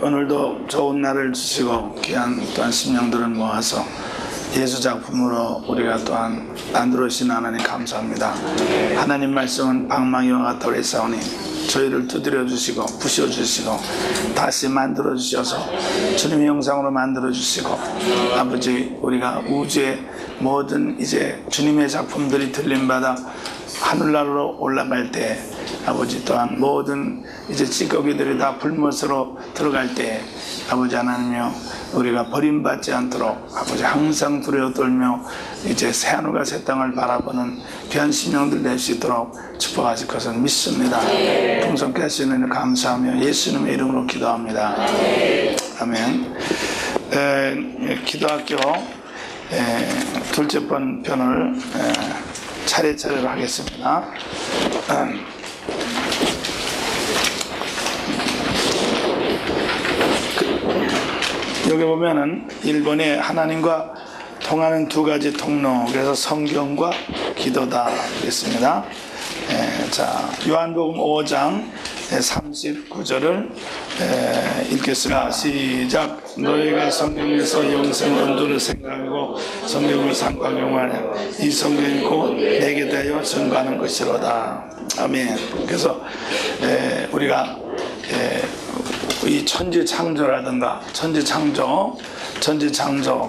오늘도 좋은 날을 주시고 귀한 또한 심령들을 모아서 예수 작품으로 우리가 또한 만들어주신 하나님 감사합니다. 하나님 말씀은 방망이와 같아 우리 싸우니 저희를 두드려 주시고 부셔 주시고 다시 만들어 주셔서 주님의 형상으로 만들어 주시고, 아버지 우리가 우주의 모든 이제 주님의 작품들이 들림받아 하늘나라로 올라갈 때, 아버지 또한 모든 이제 찌꺼기들이 다 불못으로 들어갈 때, 아버지 하나님이여 우리가 버림받지 않도록 아버지 항상 두려워 떨며 이제 새하늘과 새 땅을 바라보는 귀한 심령들 될 수 있도록 축복하실 것을 믿습니다. 풍성케 하시는 감사하며 예수님의 이름으로 기도합니다. 아멘. 기도학교 둘째 번 편을 차례차례로 하겠습니다. 여기 보면은 1번에 하나님과 통하는 두 가지 통로, 그래서 성경과 기도다 그랬습니다. 자, 요한복음 5장 39절을 읽겠습니다. 시작. 너희가 성경에서 영생 언도를 생각하고 성경을 상고하냐, 이 성경이 곧 내게 대하여 증거하는 것이로다. 아멘. 그래서 우리가 이 천지 창조라든가 천지 창조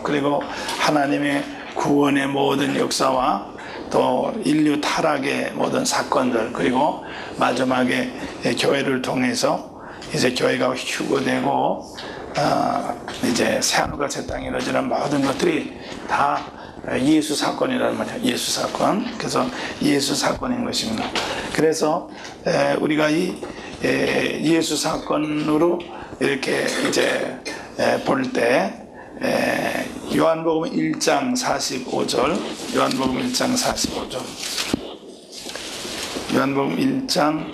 그리고 하나님의 구원의 모든 역사와 또 인류 타락의 모든 사건들, 그리고 마지막에 교회를 통해서 이제 교회가 휴거되고 이제 새하늘과 새 땅이 이루어지는 모든 것들이 다 예수 사건이라는 말이에요. 예수 사건. 그래서 예수 사건인 것입니다. 그래서 우리가 이 예수 사건으로 이렇게 이제 볼 때 요한복음 1장 45절, 요한복음 1장 45절, 요한복음 1장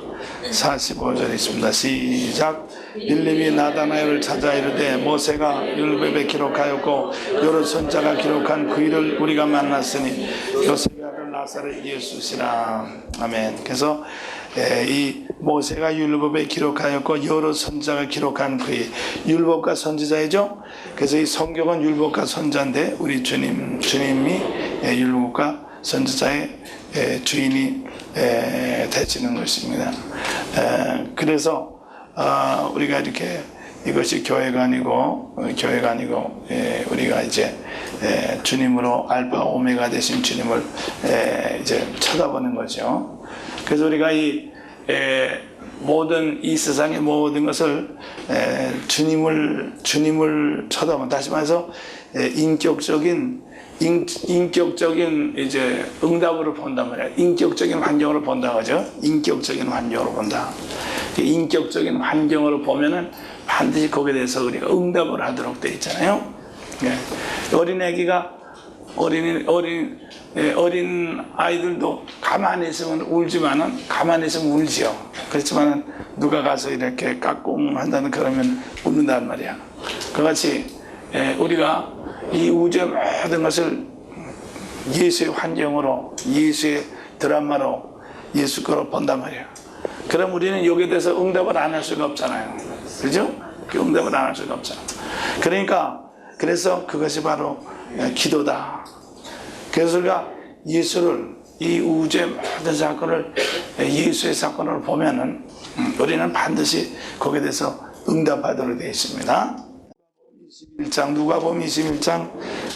45절 있습니다. 시작. 빌립이 나다나엘을 찾아 이르되 모세가 율법에 기록하였고 여러 선자가 기록한 그 일을 우리가 만났으니 요셉의 아들 나사렛 예수시라. 아멘. 그래서 이 모세가 율법에 기록하였고 여러 선자가 기록한 그 일, 율법과 선지자이죠. 그래서 이 성경은 율법과 선자인데 우리 주님이 율법과 선지자의 주인이 되시는 것입니다. 그래서 우리가 이렇게 이것이 교회가 아니고 우리가 이제 주님으로 알파 오메가 되신 주님을 이제 쳐다보는 거죠. 그래서 우리가 이 모든 이 세상의 모든 것을 주님을 쳐다보면, 다시 말해서 인격적인 이제 응답으로 본단 말이야. 인격적인 환경으로 본다 하죠. 인격적인 환경으로 본다. 인격적인 환경으로 보면은 반드시 거기에 대해서 우리가 응답을 하도록 되어 있잖아요. 어린 아이들도 가만히 있으면 울지만은, 가만히 있으면 울지요. 그렇지만은 누가 가서 이렇게 까꿍 한다는, 그러면 웃는단 말이야. 그같이 우리가 이 우주의 모든 것을 예수의 환경으로, 예수의 드라마로, 예수 거로 본단 말이야. 그럼 우리는 여기에 대해서 응답을 안 할 수가 없잖아요. 그죠? 응답을 안 할 수가 없잖아. 그래서 그것이 바로 기도다. 그래서 우리가 예수를, 이 우주의 모든 사건을 예수의 사건으로 보면은 우리는 반드시 거기에 대해서 응답하도록 되어 있습니다. 누가복음 21장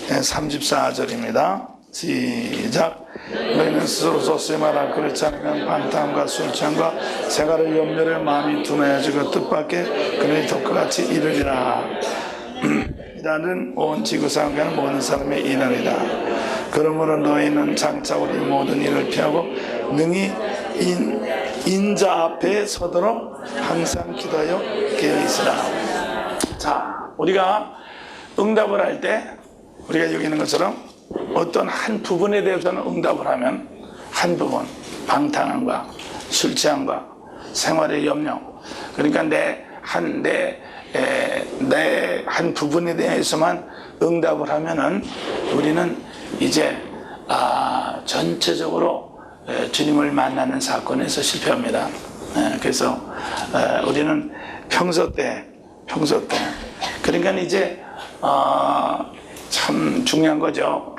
34절입니다. 시작. 너희는 스스로 쏟으마라. 그렇지 않으면 방탕과 술취함과 세가를 염려해 마음이 둔해지고 뜻밖의 그의 독과같이 이르리라. 이라는 온 지구상에 모든 사람의 이날이다. 그러므로 너희는 장차 우리 모든 일을 피하고 능히 인자 앞에 서도록 항상 기도하여 깨어있으라. 자, 우리가 응답을 할 때 우리가 여기 있는 것처럼 어떤 한 부분에 대해서는 응답을 하면, 한 부분, 방탕함과 술취함과 생활의 염려, 그러니까 내 한 부분에 대해서만 응답을 하면은 우리는 이제 전체적으로 주님을 만나는 사건에서 실패합니다. 그래서 우리는 평소 때 평소 때. 그러니까 이제 참 중요한 거죠.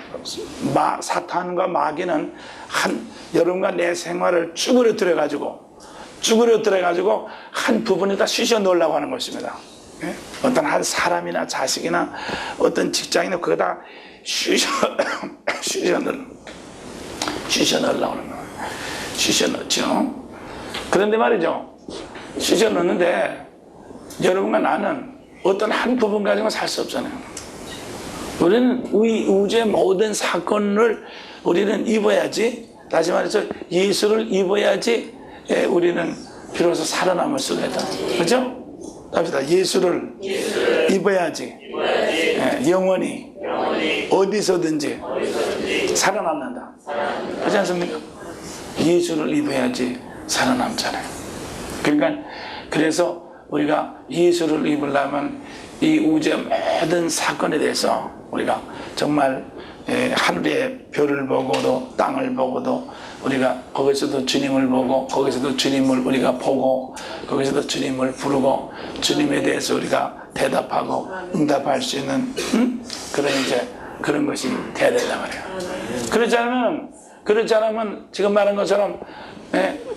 사탄과 마귀는 여러분과 내 생활을 쭈그러뜨려 가지고 한 부분에다 쑤셔 넣으려고 하는 것입니다. 예? 어떤 한 사람이나 자식이나 어떤 직장이나 그거다 쑤셔 넣으려고 하는 거예요. 쑤셔 넣죠. 그런데 말이죠. 쑤셔 넣는데 여러분과 나는 어떤 한 부분 가지고 살 수 없잖아요. 우리는 우주의 모든 사건을 우리는 입어야지, 다시 말해서 예수를 입어야지 우리는 비로소 살아남을 수가 있다. 그렇죠? 합시다. 예수를 입어야지 영원히 어디서든지 살아남는다. 그렇지 않습니까? 예수를 입어야지 살아남잖아요. 그러니까 그래서 우리가 예수를 입으려면 이 우주의 모든 사건에 대해서 우리가 정말 하늘의 별을 보고도 땅을 보고도 우리가 거기서도 주님을 보고 거기서도 주님을 우리가 보고 거기서도 주님을 부르고 주님에 대해서 우리가 대답하고 응답할 수 있는 그런 것이 돼야 된단 말이에요. 그렇지 않으면 지금 말한 것처럼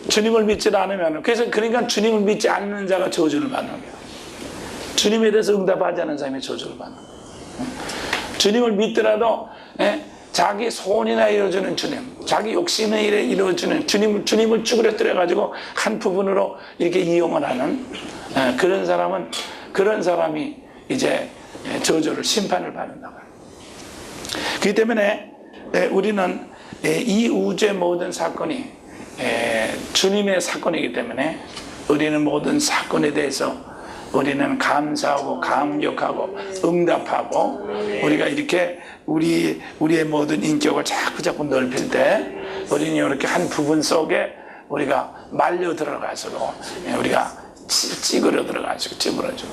주님을 믿지 않으면 그러니까 주님을 믿지 않는 자가 저주를 받는 거예요. 주님에 대해서 응답하지 않는 사람이 저주를 받는 거예요. 주님을 믿더라도 자기 소원이나 이루어주는 주님, 자기 욕심에 이루어주는 주님을 쭈그러뜨려 가지고 한 부분으로 이렇게 이용을 하는 그런 사람이 이제 저주를 심판을 받는다고 해요. 그렇기 때문에 우리는 이 우주의 모든 사건이 주님의 사건이기 때문에 우리는 모든 사건에 대해서 우리는 감사하고 감격하고 응답하고 우리가 이렇게 우리의 모든 인격을 자꾸 넓힐 때 우리는 이렇게 한 부분 속에 우리가 말려 들어가서도 우리가 찌그러 들어가지고 찌그러져.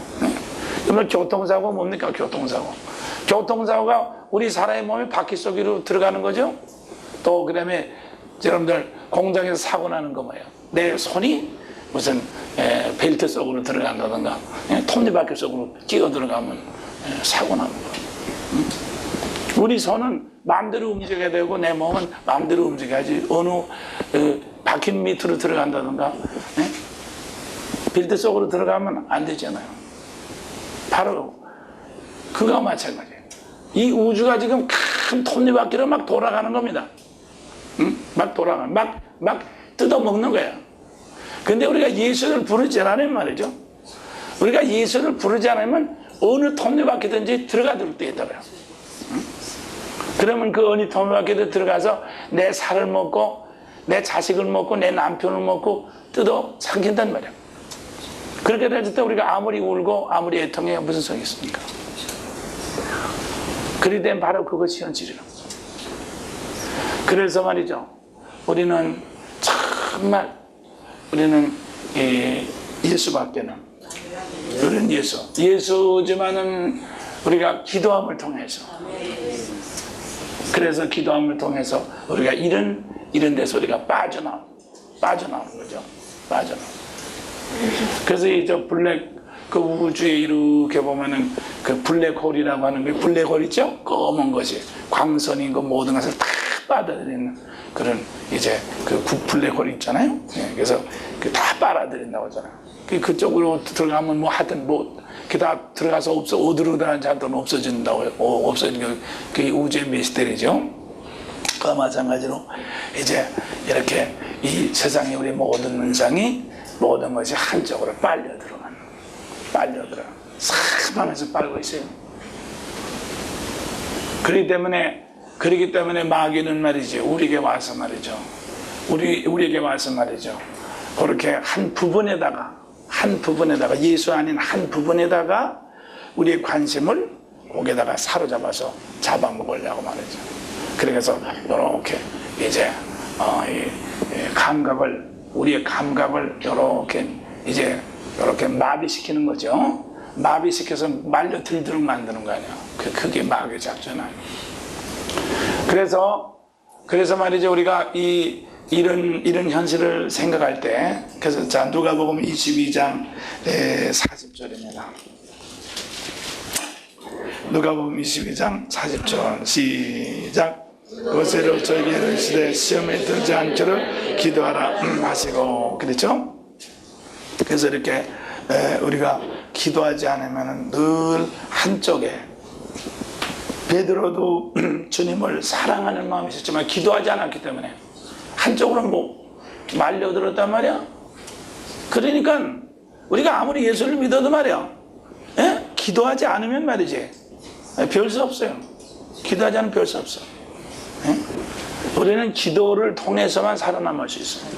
그러면 교통사고 뭡니까? 교통사고가 우리 사람의 몸에 바퀴 속으로 들어가는 거죠. 또 그다음에 여러분들 공장에서 사고 나는 거 뭐예요? 내 손이 무슨 벨트 속으로 들어간다든가 톱니바퀴 속으로 끼어 들어가면 사고 나는 거예요. 우리 손은 마음대로 움직여야 되고 내 몸은 마음대로 움직여야지 어느 바퀴 밑으로 들어간다든가 벨트 속으로 들어가면 안 되잖아요. 바로 그거와 마찬가지예요. 이 우주가 지금 큰 톱니바퀴로 막 돌아가는 겁니다. 막 뜯어먹는 거예요. 근데 우리가 예수를 부르지 않으면 말이죠. 우리가 예수를 부르지 않으면 어느 톱니바퀴든지 들어가들 때 있다고요. 그러면 그 어느 톱니바퀴도 들어가서 내 살을 먹고 내 자식을 먹고 내 남편을 먹고 뜯어 삼킨단 말이에요. 그렇게 됐을 때 우리가 아무리 울고 아무리 애통해 무슨 소용이 있습니까? 그리 된 바로 그것이 현실이라고. 그래서 말이죠. 우리는 정말 예수밖에는 우리는 예수지만은 우리가 기도함을 통해서 그래서 기도함을 통해서 우리가 이런 데서 우리가 빠져나오는 거죠. 그래서 이 그 우주에 이렇게 보면은 그 블랙홀이라고 하는 게 블랙홀 있죠? 검은 것이 광선인 거 모든 것을 다 빨아들이는 그런 이제 그 블랙홀 있잖아요. 그래서 다 빨아들인다고 하잖아요. 그쪽으로 들어가면 뭐 하여튼 다 들어가서 어디로 들어가는지 하여튼 없어진다고 없어지는 게 우주의 미스터리죠. 그와 마찬가지로 이제 이렇게 이 세상에 우리 모든 문장이 모든 것이 한쪽으로 빨려 들어가. 싹 하면서 빨고 있어요. 그렇기 때문에 마귀는 말이죠. 우리에게 와서 말이죠. 그렇게 한 부분에다가 예수 아닌 한 부분에다가 우리의 관심을 거기에다가 사로잡아서 잡아먹으려고 말이죠. 그래서 이렇게 이제 우리의 감각을 이렇게 마비시키는 거죠. 마비시켜서 말려 들도록 만드는 거 아니에요. 그게 마귀의 작전 아니에요. 그래서 말이죠. 우리가 이런 현실을 생각할 때, 그래서 자, 누가복음 22장 40절입니다. 누가복음 22장 40절 시작. 그것으로 저에게 이르시되 시험에 들지 않기를 기도하라 하시고 그랬죠. 그래서 이렇게 우리가 기도하지 않으면 늘 한쪽에, 베드로도 주님을 사랑하는 마음이 있었지만 기도하지 않았기 때문에 한쪽으로 말려들었단 말이야. 그러니까 우리가 아무리 예수를 믿어도 말이야, 기도하지 않으면 말이지 별 수 없어요. 기도하지 않으면 별 수 없어. 우리는 기도를 통해서만 살아남을 수 있어요.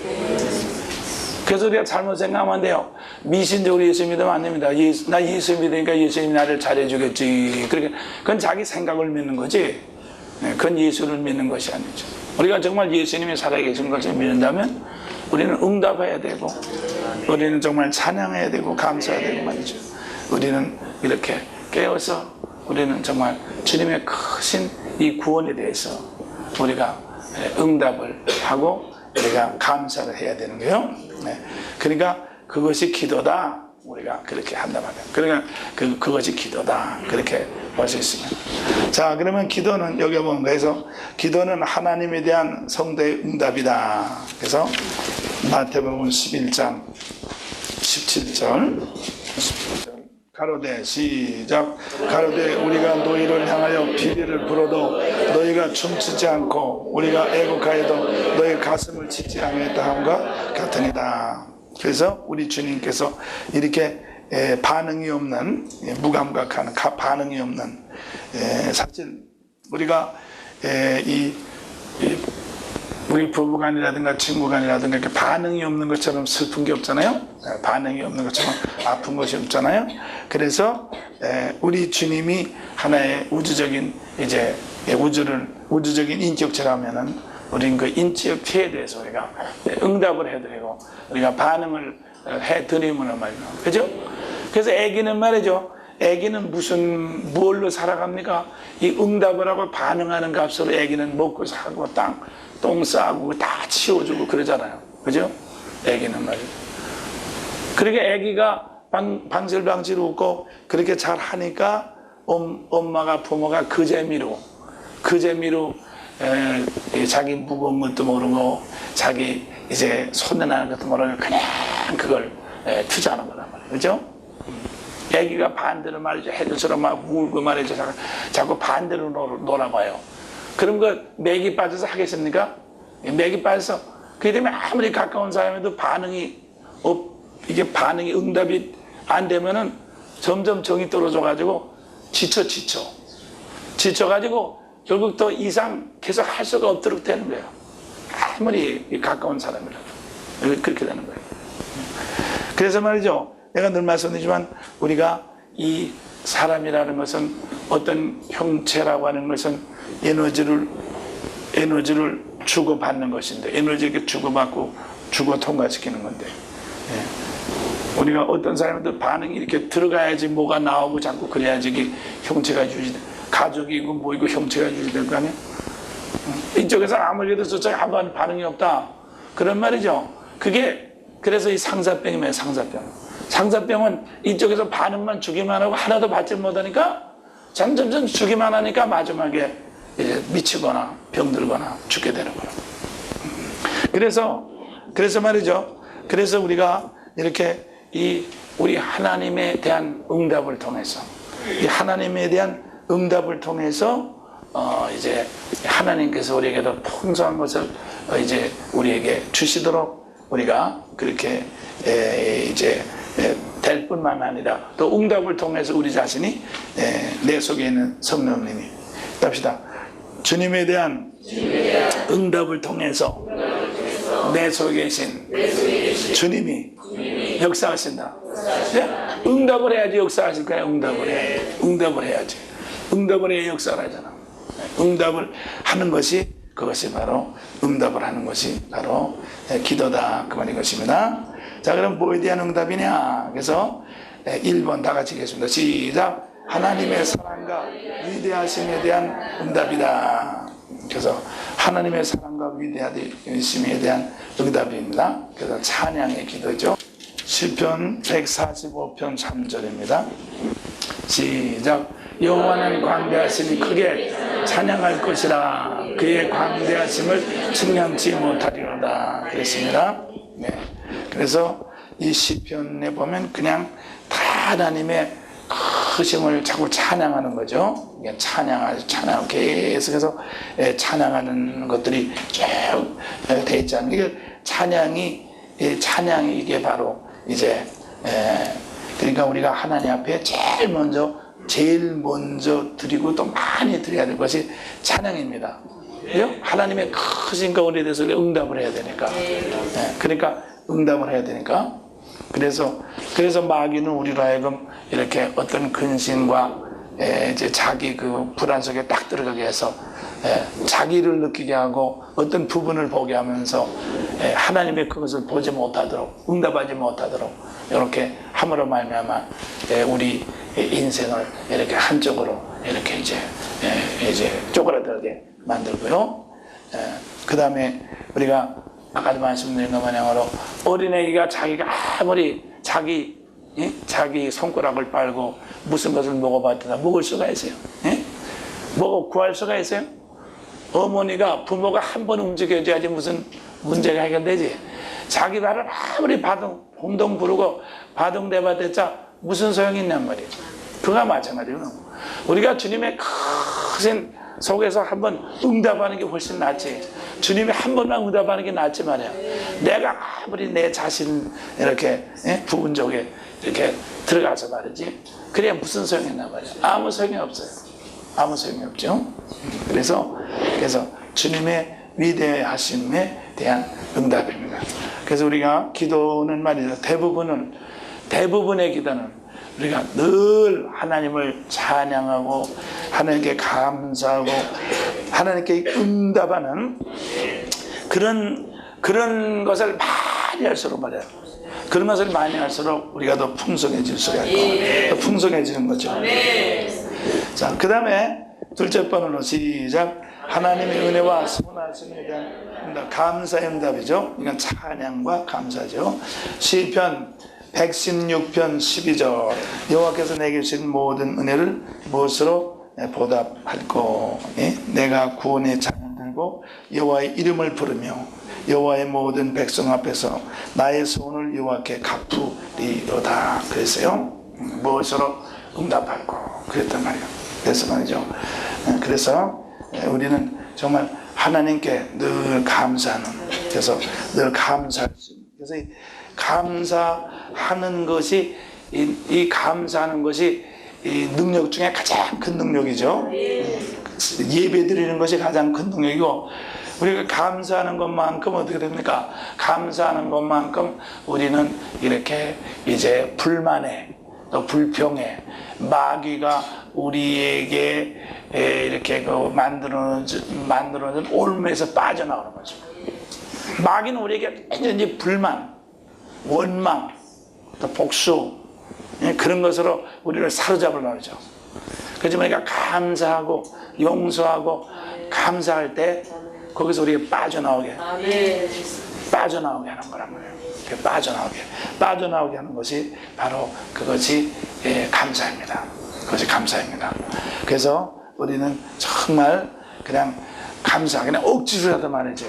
그래서 우리가 잘못 생각하면 안 돼요. 미신적으로 예수 믿으면 안 됩니다. 나 예수 믿으니까 예수님이 나를 잘해주겠지. 그건 자기 생각을 믿는 거지, 그건 예수를 믿는 것이 아니죠. 우리가 정말 예수님이 살아계신 것을 믿는다면 우리는 응답해야 되고, 우리는 정말 찬양해야 되고 감사해야 되고 말이죠. 우리는 이렇게 깨어서 우리는 정말 주님의 크신 이 구원에 대해서 우리가 응답을 하고 우리가 감사를 해야 되는 거예요. 그러니까 그것이 기도다. 우리가 그렇게 한단 말이에요. 그러니까 그것이 기도다. 그렇게 볼 수 있습니다. 자, 그러면 기도는 여기 보면, 그래서 기도는 하나님에 대한 성도의 응답이다. 그래서 마태복음 11장 17절 가로되 시작. 가로되 우리가 너희를 향하여 비비를 불어도 너희가 춤추지 않고 우리가 애곡하여도 너희 가슴을 치지 않겠다 함과 같으니라. 그래서 우리 주님께서 이렇게 반응이 없는, 무감각한 반응이 없는, 사실 우리가 우리 부부간이라든가 친구간이라든가 이렇게 반응이 없는 것처럼 슬픈 게 없잖아요. 반응이 없는 것처럼 아픈 것이 없잖아요. 그래서 우리 주님이 하나의 우주적인 우주적인 인격체라면은 우리는 그 인격체에 대해서 우리가 응답을 해드리고 우리가 반응을 해드리면 말이죠. 그죠? 그래서 아기는 말이죠. 아기는 무얼로 살아갑니까? 이 응답을 하고 반응하는 값으로 아기는 먹고 사고 똥 싸고 다 치워주고 그러잖아요. 그죠? 아기는 말이죠. 그러니까 아기가 방실방실 웃고 그렇게 잘 하니까 엄마가, 부모가 그 재미로 자기 무거운 것도 모르고 자기 이제 손해나는 것도 모르고 그냥 그걸 투자하는 거란 말이에요. 그죠? 애기가 반대로 말이죠. 해들처럼 막 울고 말이죠. 자꾸 반대로 놀아봐요. 그럼 맥이 빠져서 하겠습니까? 맥이 빠져서, 그게 되면 아무리 가까운 사람에도 이게 반응이 응답이 안 되면은 점점 정이 떨어져가지고 지쳐가지고 결국 더 이상 계속 할 수가 없도록 되는 거예요. 아무리 가까운 사람이라도. 그렇게 되는 거예요. 그래서 말이죠. 내가 늘 말씀드리지만 우리가 이 사람이라는 것은 어떤 형체라고 하는 것은 에너지를 주고받는 것인데, 에너지를 주고받고 주고 통과시키는 건데, 우리가 어떤 사람들 반응이 이렇게 들어가야지 뭐가 나오고 자꾸 그래야지 이게 형체가 유지돼. 가족이고 뭐이고 형체가 유지될 거 아니에요? 이쪽에서 아무리 해도 저쪽에 아무 반응이 없다. 그런 말이죠. 그래서 이 상사병이에요. 상사병은 이쪽에서 반응만 주기만 하고 하나도 받지 못하니까 점점 주기만 하니까 마지막에 이제 미치거나 병들거나 죽게 되는 거예요. 그래서 말이죠. 그래서 우리가 이렇게 우리 하나님에 대한 응답을 통해서, 이 하나님에 대한 응답을 통해서 이제 하나님께서 우리에게도 풍성한 것을 이제 우리에게 주시도록 우리가 그렇게 이제 될 뿐만 아니라 또 응답을 통해서 우리 자신이 내 속에 있는 성령님이 합시다. 주님에 대한 응답을 통해서 내 속에 계신 주님이 역사하신다. 응답을 해야지 역사하실 거야. 응답을 해야지. 응답을 해야 역사를 하잖아. 응답을 하는 것이, 그것이 바로 응답을 하는 것이 바로 기도다. 그 말인 것입니다. 자, 그럼 뭐에 대한 응답이냐? 그래서 1번 다 같이 읽겠습니다. 시작. 하나님의 사랑과 위대하심에 대한 응답이다. 그래서 하나님의 사랑과 위대하심에 대한 응답입니다. 그래서 찬양의 기도죠. 시편 145편 3절입니다. 시작. 여호와는 광대하시니 크게 찬양할 것이라. 그의 광대하심을 측량치 못하리로다. 그랬습니다. 네. 그래서 이 시편에 보면 그냥 다 하나님의 크심을 자꾸 찬양하는 거죠. 찬양 계속해서 찬양하는 것들이 쭉 돼 있잖아요. 이게 찬양이 이게 바로 이제 그러니까 우리가 하나님 앞에 제일 먼저 드리고 또 많이 드려야 될 것이 찬양입니다. 그죠? 하나님의 크신 가운데 대해서 응답을 해야 되니까. 그러니까 응답을 해야 되니까. 그래서 마귀는 우리로 하여금 이렇게 어떤 근심과 이제 자기 그 불안 속에 딱 들어가게 해서 자기를 느끼게 하고 어떤 부분을 보게 하면서 하나님의 그것을 보지 못하도록, 응답하지 못하도록 이렇게 함으로 말미암아 우리 인생을 이렇게 한쪽으로 이렇게 이제 쪼그라들게 만들고요. 그 다음에 우리가 아까도 말씀드린 것 마냥으로 어린애기가 자기가 아무리 자기 손가락을 빨고 무슨 것을 먹어봤더라 먹을 수가 있어요. 먹어 구할 수가 있어요. 어머니가 부모가 한 번 움직여줘야지 무슨 문제가 해결되지. 자기 발을 아무리 봉동 부르고 바둥대봤댔자 무슨 소용이 있냔 말이에요. 그가 마찬가지로 우리가 주님의 크신 속에서 한번 응답하는 게 훨씬 낫지. 주님이 한 번만 응답하는 게 낫지 말이야. 내가 아무리 내 자신 이렇게 부분 쪽에 이렇게 들어가서 말이지. 그래야 무슨 소용이 있나 말이야. 아무 소용이 없어요. 아무 소용이 없죠. 그래서 주님의 위대하심에 대한 응답입니다. 그래서 우리가 기도는 말이죠. 대부분의 기도는 우리가 늘 하나님을 찬양하고 하나님께 감사하고 하나님께 응답하는 그런 것을 많이 할수록 말이에요. 그런 것을 많이 할수록 우리가 더 풍성해질 수가 있고 더 풍성해지는 거죠. 자, 그 다음에 둘째 번으로 시작. 하나님의 은혜와 선하심에 대한 응답, 감사의 응답이죠. 이건 찬양과 감사죠. 시편 116편 12절. 여호와께서 내게 주신 모든 은혜를 무엇으로 보답할꼬. 내가 구원의 찬양 들고 여호와의 이름을 부르며 여호와의 모든 백성 앞에서 나의 소원을 여호와께 갚으리로다. 그랬어요. 무엇으로 응답할꼬. 그랬단 말이에요. 그래서 말이죠. 그래서 우리는 정말 하나님께 늘 감사하는, 그래서 늘 감사할 수 있는, 그래서 이 감사하는 것이 이 감사하는 것이 이 능력 중에 가장 큰 능력이죠. 예배 드리는 것이 가장 큰 능력이고, 우리가 감사하는 것만큼 어떻게 됩니까? 감사하는 것만큼 우리는 이렇게 이제 불만에 또 불평에 마귀가 우리에게 이렇게 만들어놓은 올무에서 빠져나오는 거죠. 마귀는 우리에게 완전히 불만, 원망, 또 복수 그런 것으로 우리를 사로잡으려고 하죠. 그래서 우리가 감사하고 용서하고 감사할 때 거기서 우리가 빠져나오게 하는 거란 말이에요. 빠져나오게 하는 것이 바로 그것이 감사입니다. 그것이 감사입니다. 그래서 우리는 정말 그냥 그냥 억지로라도 말이죠.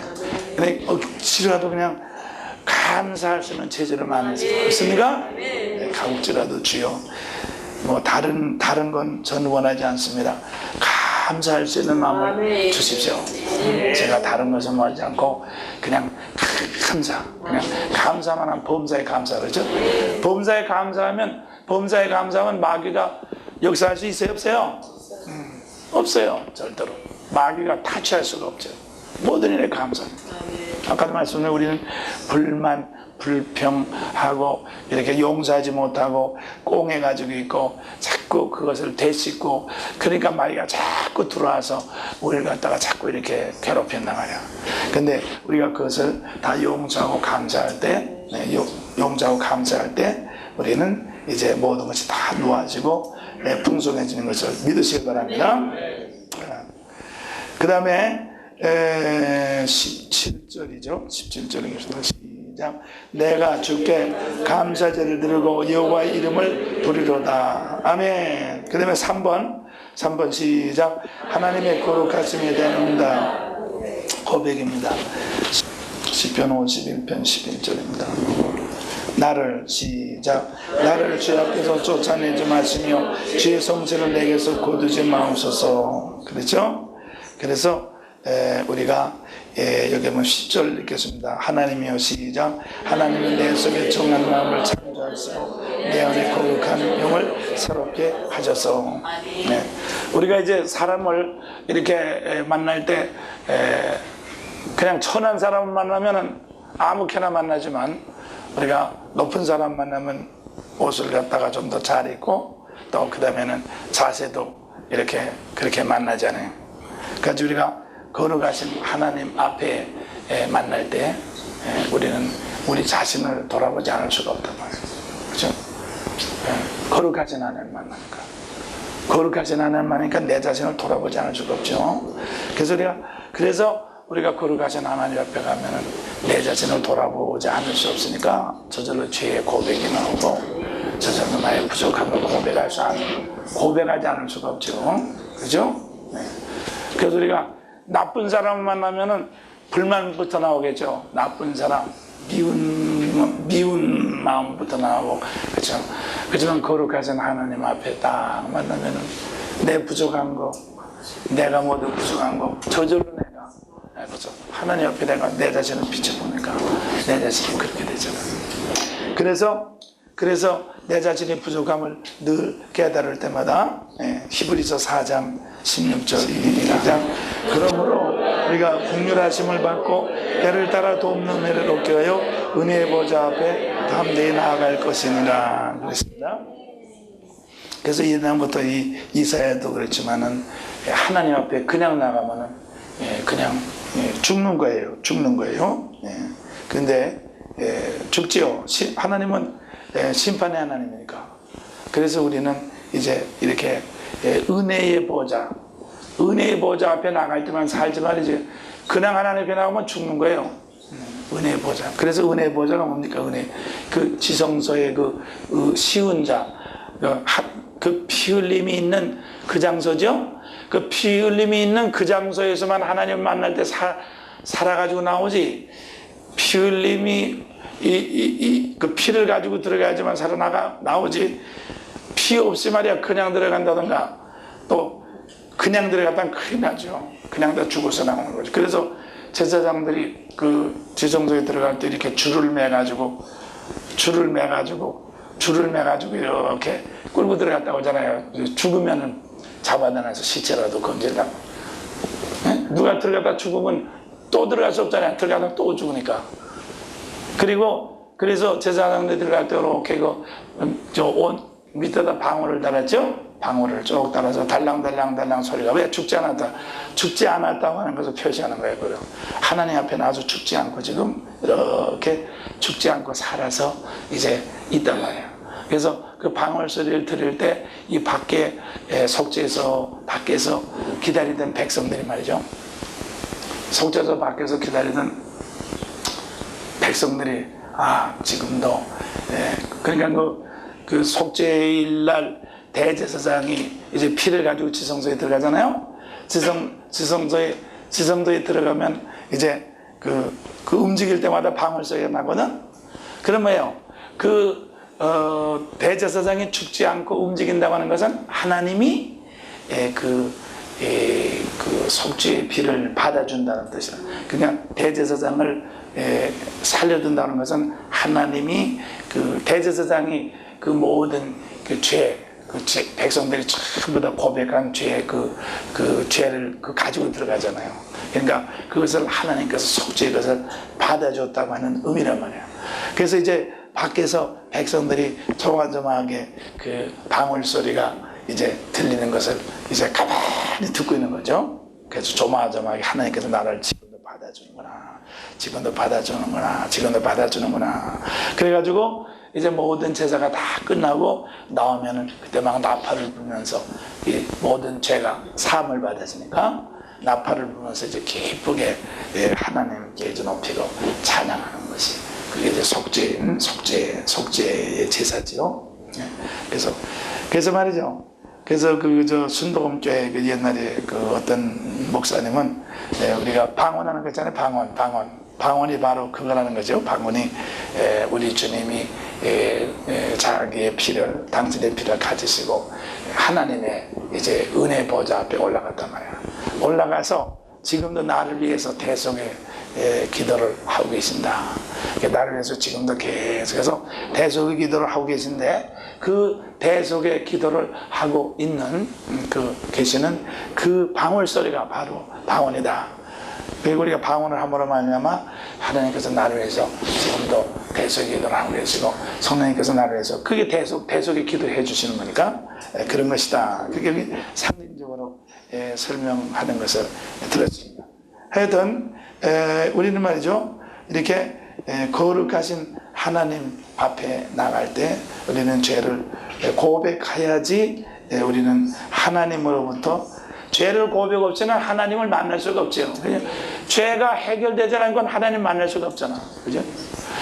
그냥 억지로라도 그냥 감사할 수 있는 체질을 만드세요. 있습니까? 억지라도 주여. 뭐 다른 건 저는 원하지 않습니다. 감사할 수 있는 마음을 주십시오. 제가 다른 것은 원하지 않고 그냥 그냥 감사만 하면 범사에 감사 그러죠. 범사에 감사하면 마귀가 역사할 수 있어요, 없어요? 없어요, 절대로. 마귀가 타치할 수가 없죠. 모든 일에 감사합니다. 아까도 말씀드린 우리는 불만, 불평하고 이렇게 용서하지 못하고 꽁해가지고 있고 자꾸 그것을 되씹고, 그러니까 마귀가 자꾸 들어와서 우리를 갖다가 자꾸 이렇게 괴롭힌단 말이야. 근데 우리가 그것을 다 용서하고 감사할 때, 용서하고 감사할 때 우리는 이제 모든 것이 다 놓아지고 풍성해지는 것을 믿으시기 바랍니다. 그 다음에 17절이죠. 17절입니다. 시작. 내가 주께 감사제를 드리고 여호와의 이름을 부리로다. 아멘. 그 다음에 3번. 3번 시작. 하나님의 거룩하심에 대한 응답 고백입니다. 시편 51편 11절입니다. 나를 시작. 나를 죄 앞에서 쫓아내지 마시며 죄의 성질을 내게서 거두지 마옵소서. 그렇죠? 그래서 우리가 여기 한번 10절 읽겠습니다. 하나님이여 시작. 하나님은 내 속에 정한 마음을 창조하시고 내 안에 거룩한 영을 새롭게 하셔서. 우리가 이제 사람을 이렇게 만날 때 그냥 천한 사람을 만나면 아무렇게나 만나지만 우리가 높은 사람 만나면 옷을 갖다가 좀 더 잘 입고 또 그 다음에는 자세도 이렇게 그렇게 만나잖아요. 그래서 우리가 거룩하신 하나님 앞에 만날 때 우리는 우리 자신을 돌아보지 않을 수가 없단 말이에요. 그렇죠? 거룩하신 하나님 만나니까. 거룩하신 하나님 만나니까 내 자신을 돌아보지 않을 수가 없죠. 그래서 우리가 거룩하신 하나님 앞에 가면은 내 자신을 돌아보지 않을 수 없으니까 저절로 죄의 고백이 나오고 저절로 나의 부족함을 고백하지 않을 수가 없죠. 그죠? 그래서 우리가 나쁜 사람을 만나면은 불만부터 나오겠죠. 나쁜 사람, 미운 마음부터 나오고, 그렇죠. 그렇지만 거룩하신 하나님 앞에 딱 만나면은 내 부족한 거, 내가 모두 부족한 거, 저절로 내가, 그렇죠. 하나님 앞에 내가 내 자신을 비춰보니까 내 자신이 그렇게 되잖아요. 그래서 내 자신의 부족함을 늘 깨달을 때마다 히브리서 4장 16절입니다. 그러므로 우리가 긍휼하심을 받고 때를 따라 돕는 은혜를 얻게 하여 은혜의 보좌 앞에 담대히 나아갈 것이니라 그랬습니다. 그래서 이날부터 이사야도 그렇지만은 하나님 앞에 그냥 나가면은 그냥 죽는 거예요. 근데 죽지요. 하나님은 심판의 하나님이니까. 그래서 우리는 이제 이렇게 은혜의 보좌 앞에 나갈 때만 살지 말이지. 그냥 하나님 앞에 나가면 죽는 거예요. 은혜의 보좌. 그래서 은혜의 보좌가 뭡니까? 그 지성소의 그 시은 자, 그 피 흘림이 있는 그 장소죠. 그 피 흘림이 있는 그 장소에서만 하나님 만날 때 살아가지고 나오지. 피 흘림이 그 피를 가지고 들어가야지만 나오지. 피 없이 말이야 그냥 들어간다던가 또 그냥 들어갔다면 큰일 나죠. 그냥 다 죽어서 나오는 거죠. 그래서 제사장들이 그 지성소에 들어갈 때 이렇게 줄을 매가지고 이렇게 끌고 들어갔다고 하잖아요. 죽으면은 잡아다녀서 시체라도 건질라고. 누가 들어갔다 죽으면 또 들어갈 수 없잖아요. 들어가면 또 죽으니까. 그래서 제사장들이 들어갈 때 이렇게 저 옷 밑에다 방울을 달았죠? 방울을 쭉 달아서 달랑달랑 소리가 왜 죽지 않았다고 하는 것을 표시하는 거예요. 하나님 앞에 나와서 죽지 않고 지금 이렇게 죽지 않고 살아서 이제 있단 말이에요. 그래서 그 방울 소리를 들을 때 이 밖에 속죄에서 밖에서 기다리던 백성들이 말이죠. 속죄에서 밖에서 기다리던 백성들이 지금도 그러니까 그 속죄일 날 대제사장이 이제 피를 가지고 지성소에 들어가잖아요. 지성소에 들어가면 이제 그 움직일 때마다 방울 소리가 나거든. 그러면요 대제사장이 죽지 않고 움직인다고 하는 것은 하나님이 그 속죄의 피를 받아준다는 뜻이야. 그냥 대제사장을 살려둔다는 것은 하나님이 그 대제사장이 그 모든 백성들이 전부 다 고백한 죄의 그 죄를 가지고 들어가잖아요. 그러니까 그것을 하나님께서 속죄의 것을 받아줬다고 하는 의미란 말이에요. 그래서 이제 밖에서 백성들이 조마조마하게 그 방울 소리가 이제 들리는 것을 이제 가만히 듣고 있는 거죠. 그래서 조마조마하게 하나님께서 나를 지금도 받아주는구나. 그래가지고 이제 모든 제사가 다 끝나고 나오면은 그때 막 나팔을 불면서 이 모든 죄가 사함을 받았으니까 나팔을 불면서 이제 기쁘게 하나님께 이제 높이고 찬양하는 것이 그게 이제 속죄의 제사지요. 그래서 말이죠. 그래서 저 순복음교회 그 옛날에 그 어떤 목사님은 우리가 방언하는 거 있잖아요. 방언이 바로 그거라는 거죠. 방언이 우리 주님이 자기의 피를, 당신의 피를 가지시고 하나님의 이제 은혜 보좌 앞에 올라갔단 말이야. 올라가서 지금도 나를 위해서 대속의 기도를 하고 계신다. 나를 위해서 지금도 계속해서 대속의 기도를 하고 계신데, 그 대속의 기도를 하고 있는 계시는 그 방울 소리가 바로 방언이다. 그리고 우리가 방언을 함으로 말미암아 하나님께서 나를 위해서 지금도 대속의 기도를 하고 계시고 성령님께서 나를 위해서 그게 대속의 기도를 해주시는 거니까 그런 것이다. 그게 상징적으로 설명하는 것을 들었습니다. 하여튼 우리는 말이죠, 이렇게 거룩하신 하나님 앞에 나갈 때 우리는 죄를 고백해야지 우리는 하나님으로부터, 죄를 고백 없이는 하나님을 만날 수가 없죠. 그냥 죄가 해결되지 않은 건 하나님 만날 수가 없잖아. 그죠?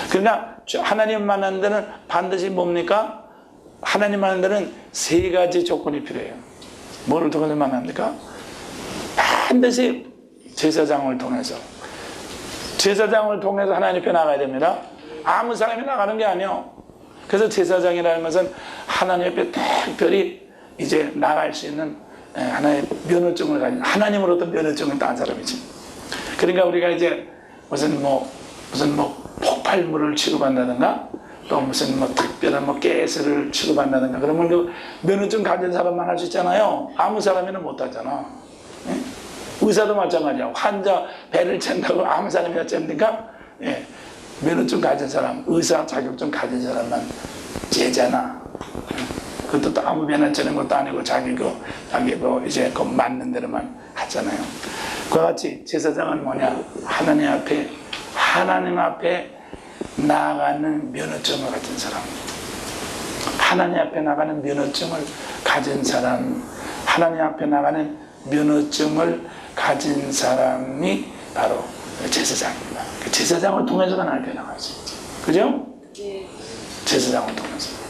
그러니까 하나님 만나는 데는 반드시 뭡니까? 하나님 만나는 데는 세 가지 조건이 필요해요. 뭐를 통해서 만납니까? 반드시 제사장을 통해서. 제사장을 통해서 하나님 앞에 나가야 됩니다. 아무 사람이 나가는 게 아니에요. 그래서 제사장이라는 것은 하나님 앞에 특별히 이제 나갈 수 있는 하나의 면허증을 가진, 하나님으로부터 면허증을 딴 사람이지. 그러니까 우리가 이제 무슨 폭발물을 취급한다든가, 또 무슨 특별한 가스를 취급한다든가, 그러면 그 면허증 가진 사람만 할 수 있잖아요. 아무 사람이나 못 하잖아. 예? 의사도 마찬가지야. 환자 배를 쨘다고 아무 사람이나 잽니까? 예. 면허증 가진 사람, 의사 자격증 가진 사람만 째잖아. 그것도 또 아무 배나 째는 것도 아니고 자기 이제 그 맞는 대로만 하잖아요. 그와 같이 제사장은 뭐냐? 하나님 앞에 나아가는 면허증을 가진 사람. 하나님 앞에 나가는 면허증을 가진 사람. 하나님 앞에 나가는 면허증을 가진 사람이 바로 제사장입니다. 그 제사장을 통해서가 하나님 앞에 나갈 수 있죠. 그죠? 네. 제사장을 통해서.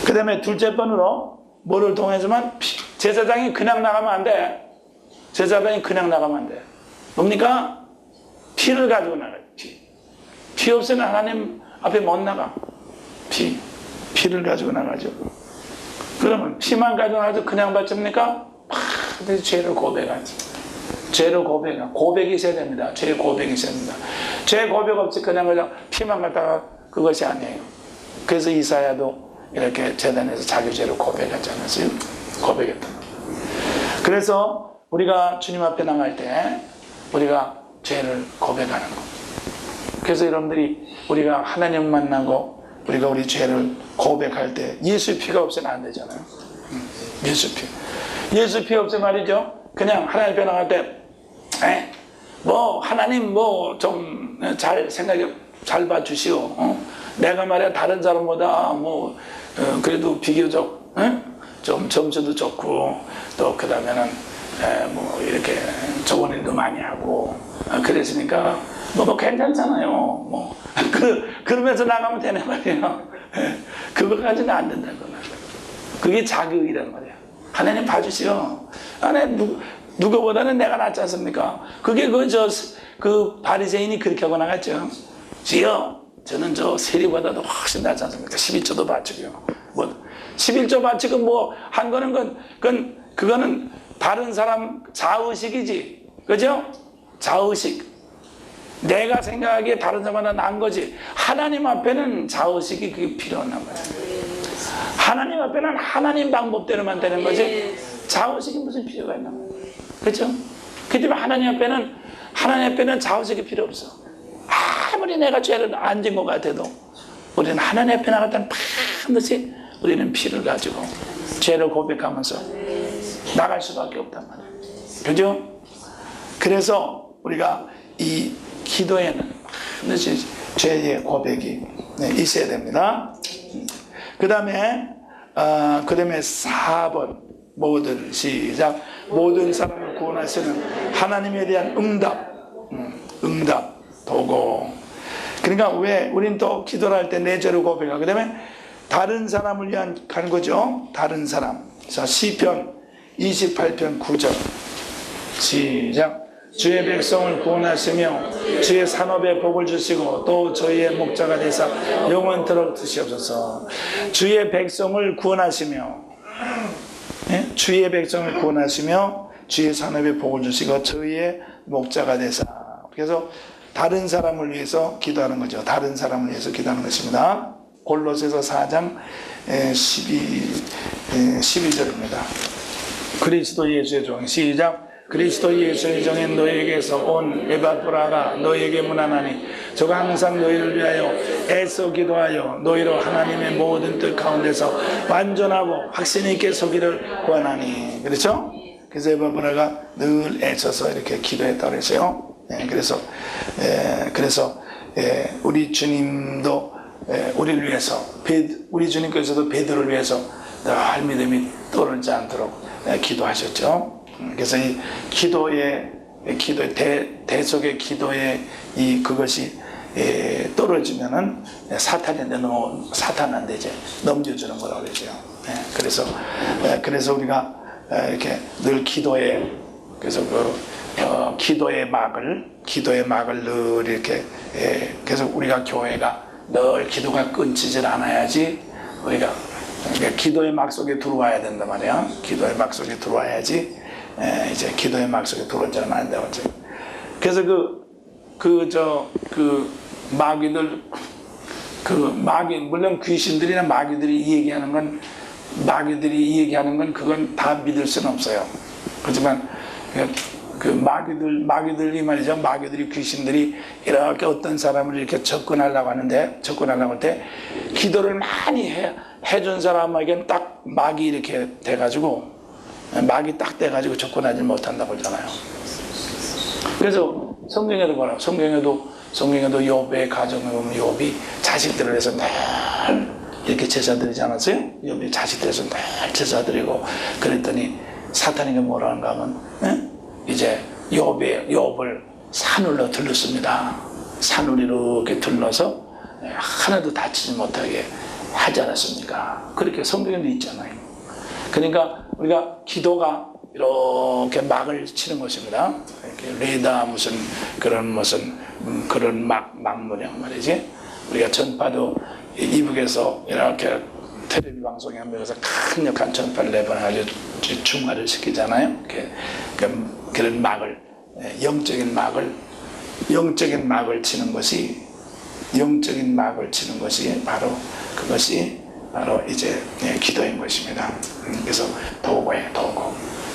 그 다음에 둘째 번으로 뭐를 통해서만? 제사장이 그냥 나가면 안 돼. 제사장이 그냥 나가면 안 돼. 뭡니까? 피를 가지고 나가요. 피 없으면 하나님 앞에 못 나가. 피를 가지고 나가죠. 그러면 피만 가지고 나가서 그냥 받습니까? 반드시 죄를 고백하지. 죄를 고백이 있어야 됩니다. 죄 고백이 있어야 됩니다. 죄 고백 없이 그냥 피만 갖다가 그것이 아니에요. 그래서 이사야도 이렇게 제단에서 자기 죄를 고백하지 않았어요? 고백했던 거. 그래서 우리가 주님 앞에 나갈 때 우리가 죄를 고백하는 거. 그래서 여러분들이 우리가 하나님 만나고 우리가 우리 죄를 고백할 때 예수 피가 없으면 안 되잖아요. 예수 피 없으면 말이죠. 그냥 하나님 앞에 나갈 때 하나님 좀 잘 생각해 잘 봐주시오. 내가 말이야 다른 사람보다 그래도 비교적 좀 점수도 좋고, 또 그 다음에는 이렇게 좋은 일도 많이 하고 그랬으니까 괜찮잖아요. 그러면서 나가면 되는 말이에요. 그거까지는 안 된다는 거예요. 그게 자격이란 말이에요. 하나님 봐주시오. 누구보다는 내가 낫지 않습니까? 그게 그 바리새인이 그렇게 하고 나갔죠. 주여, 저는 세리보다도 훨씬 낫지 않습니까? 12조도 바치고요. 11조 바치고 한 거는 그거는 다른 사람 자의식이지. 그죠? 자의식. 내가 생각하기에 다른 사람보다 나은 거지. 하나님 앞에는 자의식이 그게 필요 없는 거예요. 하나님 앞에는 하나님 방법대로만 되는 거지. 자의식이 무슨 필요가 있나? 그렇죠? 그 때문에 하나님 앞에는 자의식이 필요 없어. 아무리 내가 죄를 안 진 것 같아도 우리는 하나님 앞에 나갈 때는 반드시 우리는 피를 가지고 죄를 고백하면서 나갈 수밖에 없단 말이에요. 그죠? 그래서 우리가 이 기도에는 반드시 죄의 고백이 있어야 됩니다. 그 다음에 4번 모든 시작. 모든 사람을 구원하시는 하나님에 대한 응답 도구. 그러니까 왜 우린 또 기도를 할 때 내 죄를 고백하고, 그 다음에 다른 사람을 위한 가는 거죠. 다른 사람. 자, 시편 28편 9절. 시작. 주의 백성을 구원하시며 주의 산업에 복을 주시고 또 저희의 목자가 되사 영원토록 드시옵소서. 주의 백성을 구원하시며, 예? 주의 백성을 구원하시며 주의 산업에 복을 주시고 저희의 목자가 되사. 그래서 다른 사람을 위해서 기도하는 거죠. 다른 사람을 위해서 기도하는 것입니다. 골로새서 4장 12절입니다. 그리스도 예수의 종. 시작. 그리스도 예수의 종인 너에게서 온 에바브라가 너에게 문안하니 저가 항상 너희를 위하여 애써 기도하여 너희로 하나님의 모든 뜻 가운데서 완전하고 확신 있게 서기를 구하나니. 그렇죠? 그래서 에바브라가 늘 애써서 이렇게 기도했다고 그랬어요. 그래서 우리 주님도 우리를 위해서, 우리 주님께서도 베드로를 위해서 늘 믿음이 떠오르지 않도록 기도하셨죠. 그래서 이 기도의 대속의 기도의 그것이 떨어지면은 사탄한테 사탄한테 이제 넘겨주는 거라고 그러죠. 그래서 우리가 이렇게 늘 그래서 기도의 막을 늘 이렇게 계속 우리가 교회가 늘 기도가 끊지질 않아야지 우리가 기도의 막 속에 들어와야 된단 말이야. 기도의 막 속에 들어와야지 이제 기도의 막 속에 들어오지 않아야 된다고. 그래서 마귀들, 물론 귀신들이나 마귀들이 얘기하는 건 그건 다 믿을 수는 없어요. 그렇지만 마귀들이 말이죠. 마귀들이, 귀신들이 이렇게 어떤 사람을 이렇게 접근하려고 할 때 기도를 많이 해준 사람에게는 딱 막이 이렇게 돼가지고 접근하지 못한다고 그러잖아요. 그래서 성경에도 뭐라고? 성경에도 욥의 가정에 보면 욥이 자식들을 해서 늘 이렇게 제사 드리지 않았어요? 욥이 자식들을 해서 늘 제사 드리고 그랬더니 사탄이 뭐라 하는가 하면 이제 욥을 산으로 둘렀습니다. 산으로 이렇게 둘러서 하나도 다치지 못하게 하지 않았습니까? 그렇게 성경에도 있잖아요. 그러니까 우리가 기도가 이렇게 막을 치는 것입니다. 레이더 그런 막무령 말이지. 우리가 전파도 이북에서 이렇게 텔레비 방송에 하면서 강력한 전파를 내보내가지고 중화를 시키잖아요. 그런 영적인 막을 치는 것이 그것이 바로 이제 기도인 것입니다. 그래서 도구.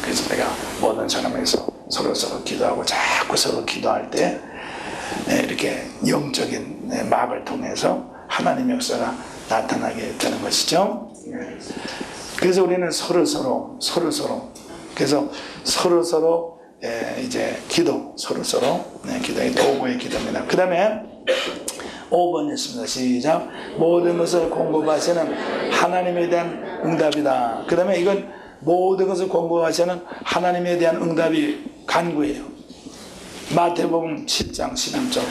그래서 내가 모든 사람에서 서로 기도하고 자꾸 서로 기도할 때 이렇게 영적인 막을 통해서 하나님의 역사가 나타나게 되는 것이죠. 그래서 우리는 서로 그래서 서로 이제 기도의 도구의 기도입니다. 그 다음에 5번 있습니다. 시작. 모든 것을 공급하시는 하나님에 대한 응답이다. 그 다음에 이건 모든 것을 공급하시는 하나님에 대한 응답이 간구예요. 마태복음 7장 12절.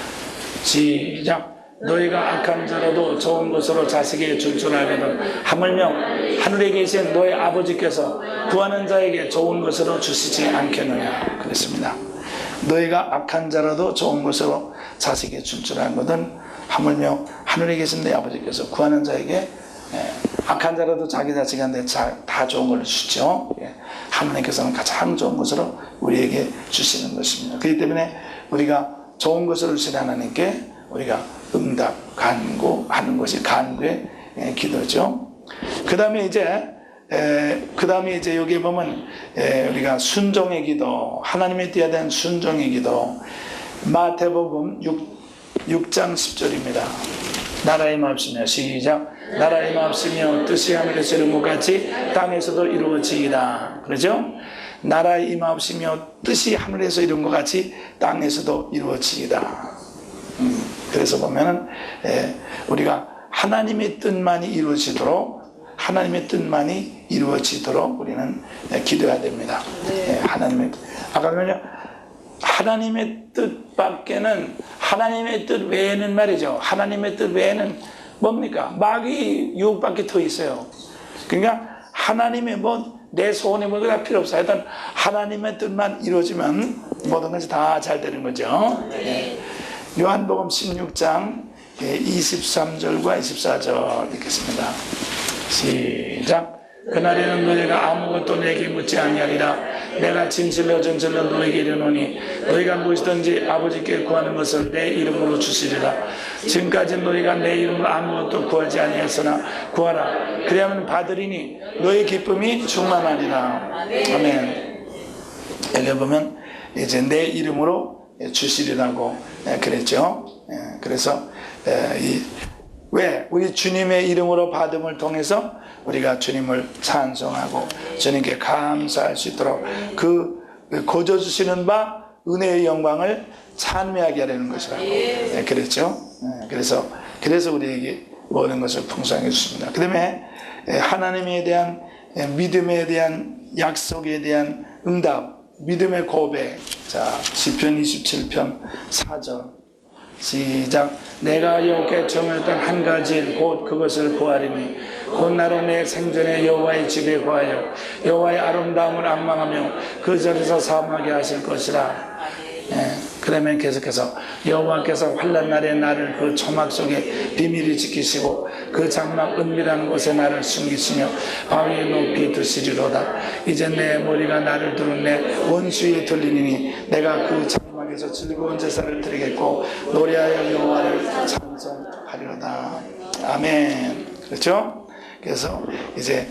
시작. 너희가 악한 자라도 좋은 것으로 자식에게 줄 줄 알거든 하물며 하늘에 계신 너희 아버지께서 구하는 자에게 좋은 것으로 주시지 않겠느냐. 그랬습니다. 너희가 악한 자라도 좋은 것으로 자식에게 줄 줄 알거든 하물며 하늘에 계신 내 아버지께서 구하는 자에게 악한 자라도 자기 자식한테 다 좋은 걸 주시죠. 하나님께서는 가장 좋은 것으로 우리에게 주시는 것입니다. 그렇기 때문에 우리가 좋은 것을 주신 하나님께 우리가 응답, 간구하는 것이 간구의 기도죠. 그 다음에 이제 여기 보면 우리가 순종의 기도, 하나님에 대한 순종의 기도, 마태복음 6장 10절입니다. 나라의 마옵시며 시작. 나라의 마옵시며 뜻이 하늘에서 이룬 것 같이 땅에서도 이루어지이다. 그러죠? 나라의 임하옵시며 뜻이 하늘에서 이룬 것 같이 땅에서도 이루어지이다. 그래서 보면은 우리가 하나님의 뜻만이 이루어지도록 우리는 기도해야 됩니다. 하나님의 아까 그러면 하나님의 뜻밖에는 하나님의 뜻 외에는 말이죠. 하나님의 뜻 외에는 뭡니까? 마귀 유혹밖에 더 있어요. 그러니까 하나님의 내 소원이 뭐가 필요 없어요. 하여튼 하나님의 뜻만 이루어지면 모든 것이 다 잘 되는 거죠. 예. 요한복음 16장 23절과 24절 읽겠습니다. 시작. 그날에는 너희가 아무것도 내게 묻지 아니하리라. 내가 진실로 진실로 너희에게 이르노니 너희가 무엇이든지 아버지께 구하는 것을 내 이름으로 주시리라. 지금까지 너희가 내 이름으로 아무것도 구하지 아니하였으나 구하라. 그리하면 받으리니 너희 기쁨이 충만하리라. 아멘. 여기 보면 이제 내 이름으로 주시리라고 그랬죠. 그래서 왜 우리 주님의 이름으로 받음을 통해서 우리가 주님을 찬송하고 주님께 감사할 수 있도록 그 거저 주시는 바 은혜의 영광을 찬미하게 하려는 것이라고 그랬죠. 그래서 우리에게 모든 것을 풍성하게 주십니다. 그 다음에 하나님에 대한 믿음에 대한 약속에 대한 응답, 믿음의 고백. 자, 시편 27편 4절 시작. 내가 여호와께 정했던 한 가지 일 곧 그것을 구하리니 곧 나로 내 생전에 여호와의 집에 구하여 여호와의 아름다움을 앙망하며 그 절에서 사모하게 하실 것이라. 그러면 계속해서 여호와께서 환난 날에 나를 그 초막 속에 비밀히 지키시고 그 장막 은밀한 곳에 나를 숨기시며 바위에 높이 두시리로다. 이제 내 머리가 나를 두른 내 원수에 들리니 내가 그 장막에서 즐거운 제사를 드리겠고 노래하여 여호와를 찬송하리로다. 아멘. 그렇죠? 그래서 이제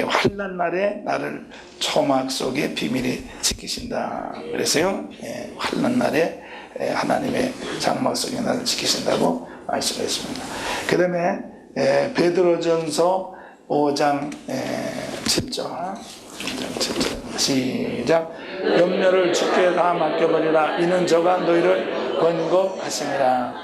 환난 날에 나를 초막 속에 비밀히 지키신다. 그래서요, 환난 날에 하나님의 장막 속에 나를 지키신다고 말씀했습니다. 그 다음에 베드로전서 5장 7절 시작. 염려를 주께 다 맡겨버리라. 이는 저가 너희를 권고하심이라.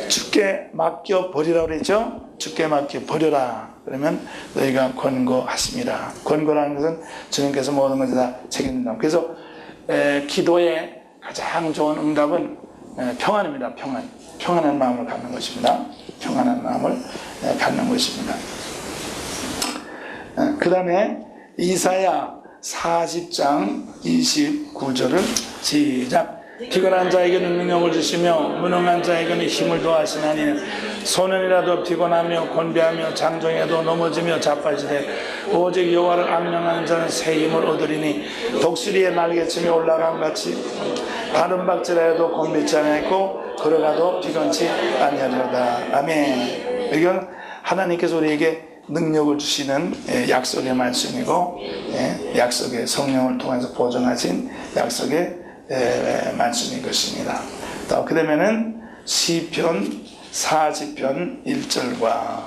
주께 맡겨버리라고 그랬죠. 주께 맡겨버려라. 그러면 너희가 권고하심이라. 권고라는 것은 주님께서 모든 것을 다 책임진다. 그래서 기도의 가장 좋은 응답은 평안입니다. 평안한 마음을 갖는 것입니다. 평안한 마음을 갖는 것입니다. 그 다음에 이사야 40장 29절을 시작. 피곤한 자에게는 능력을 주시며 무능한 자에게는 힘을 더하시나니 소년이라도 피곤하며 곤배하며 장정에도 넘어지며 자빠지되 오직 여호와를 악명하는 자는 새 힘을 얻으리니 독수리의 날개침에 올라간 같이 다른 박질하여도 곤비치 아니하고 걸어가도 피곤치 아니하리로다. 아멘. 이건 하나님께서 우리에게 능력을 주시는 약속의 말씀이고 약속의 성령을 통해서 보존하신 약속의 말씀인 것입니다. 또 그다음에는 시편 40편 1절과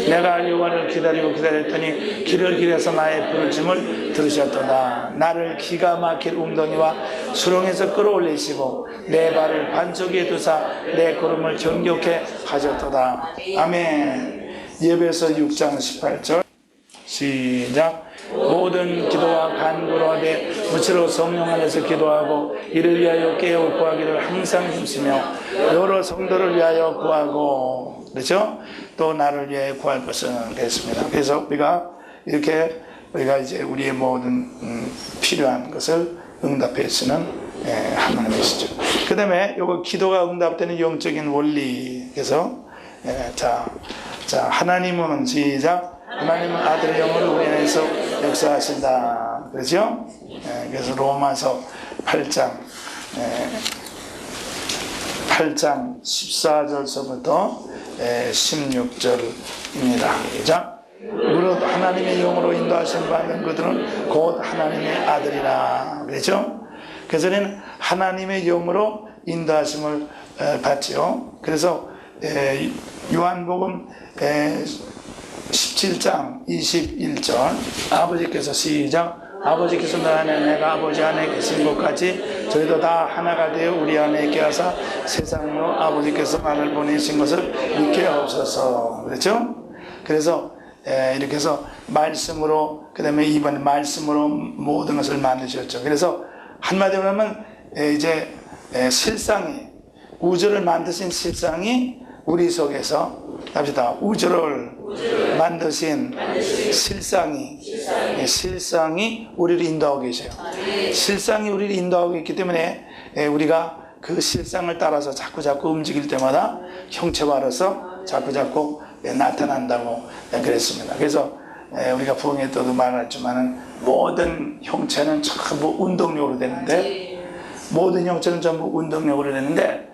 내가 여호와를 기다렸더니 길을 길에서 나의 부르짖음을 들으셨도다. 나를 기가 막힐 웅덩이와 수렁에서 끌어올리시고 내 발을 반쪽에 두사 내 걸음을 정결케 하셨도다. 아멘. 예배서 6장 18절 시작. 모든 기도와 간구로 하되 무치로 성령 안에서 기도하고 이를 위하여 깨어 구하기를 항상 힘쓰며 여러 성도를 위하여 구하고 그렇죠? 또 나를 위하여 구할 것은 됐습니다. 그래서 우리가 이제 우리의 모든 필요한 것을 응답해 주시는 하나님이시죠. 그 다음에 요거 기도가 응답되는 영적인 원리. 그래서 자 하나님은 시작. 하나님은 아들의 영으로 우리 안에서 역사하신다. 그렇죠? 그래서 로마서 8장 14절서부터 16절입니다. 자, 무릇 하나님의 영으로 인도하심 받는 그들은 곧 하나님의 아들이라. 그렇죠? 그래서 우리는 하나님의 영으로 인도하심을 받죠. 그래서 요한복음 17장 21절 아버지께서 시작. 아버지께서 너 안에 내가 아버지 안에 계신 것 같이 저희도 다 하나가 되어 우리 안에 있게 하사 세상으로 아버지께서 나를 보내신 것을 믿게 하옵소서. 그렇죠? 그래서 이렇게 해서 말씀으로 그 다음에 이번 말씀으로 모든 것을 만드셨죠. 그래서 한마디로 하면 이제 실상이 우주를 만드신 실상이 우리 속에서 합시다. 우주를 만드신 실상이 우리를 인도하고 계셔요. 실상이 우리를 인도하고 있기 때문에 우리가 그 실상을 따라서 자꾸 움직일 때마다 형체화로서 자꾸 나타난다고 그랬습니다. 그래서 우리가 부흥회 때도 말했지만은 모든 형체는 전부 운동력으로 되는데, 모든 형체는 전부 운동력으로 되는데,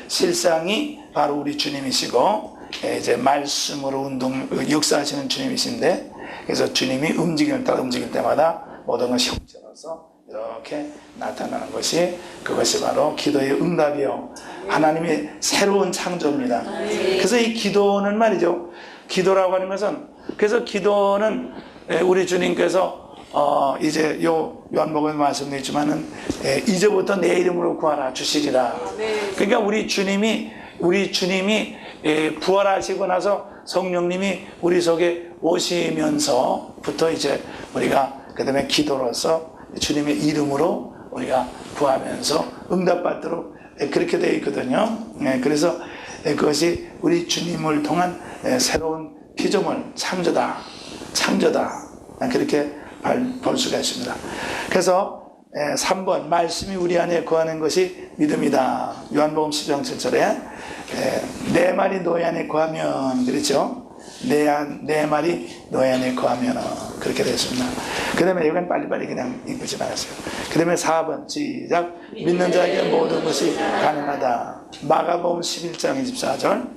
실상이 바로 우리 주님이시고, 이제 말씀으로 역사하시는 주님이신데, 그래서 주님이 움직임을 따라 움직일 때마다 모든 것이 형체로서 이렇게 나타나는 것이, 그것이 바로 기도의 응답이요, 하나님의 새로운 창조입니다. 그래서 이 기도는 말이죠, 기도라고 하는 것은, 그래서 기도는 우리 주님께서 이제 요한복음에 말씀드렸지만은 이제부터 내 이름으로 구하라 주시리라. 그러니까 우리 주님이 부활하시고 나서 성령님이 우리 속에 오시면서부터 이제 우리가 그다음에 기도로서 주님의 이름으로 우리가 구하면서 응답받도록 그렇게 되어 있거든요. 그래서 그것이 우리 주님을 통한 새로운 피조물, 창조다 그렇게 볼 수가 있습니다. 그래서 3번 말씀이 우리 안에 거하는 것이 믿음이다. 요한복음 10장 7절에 내 말이 너희 안에 거하면, 그렇죠? 내 말이 너희 안에 거하면, 그렇게 되었습니다. 그 다음에 이건 빨리빨리 그냥 읽지 말았어요. 그 다음에 4번 시작. 믿는 자에게 모든 것이 가능하다. 마가복음 11장 24절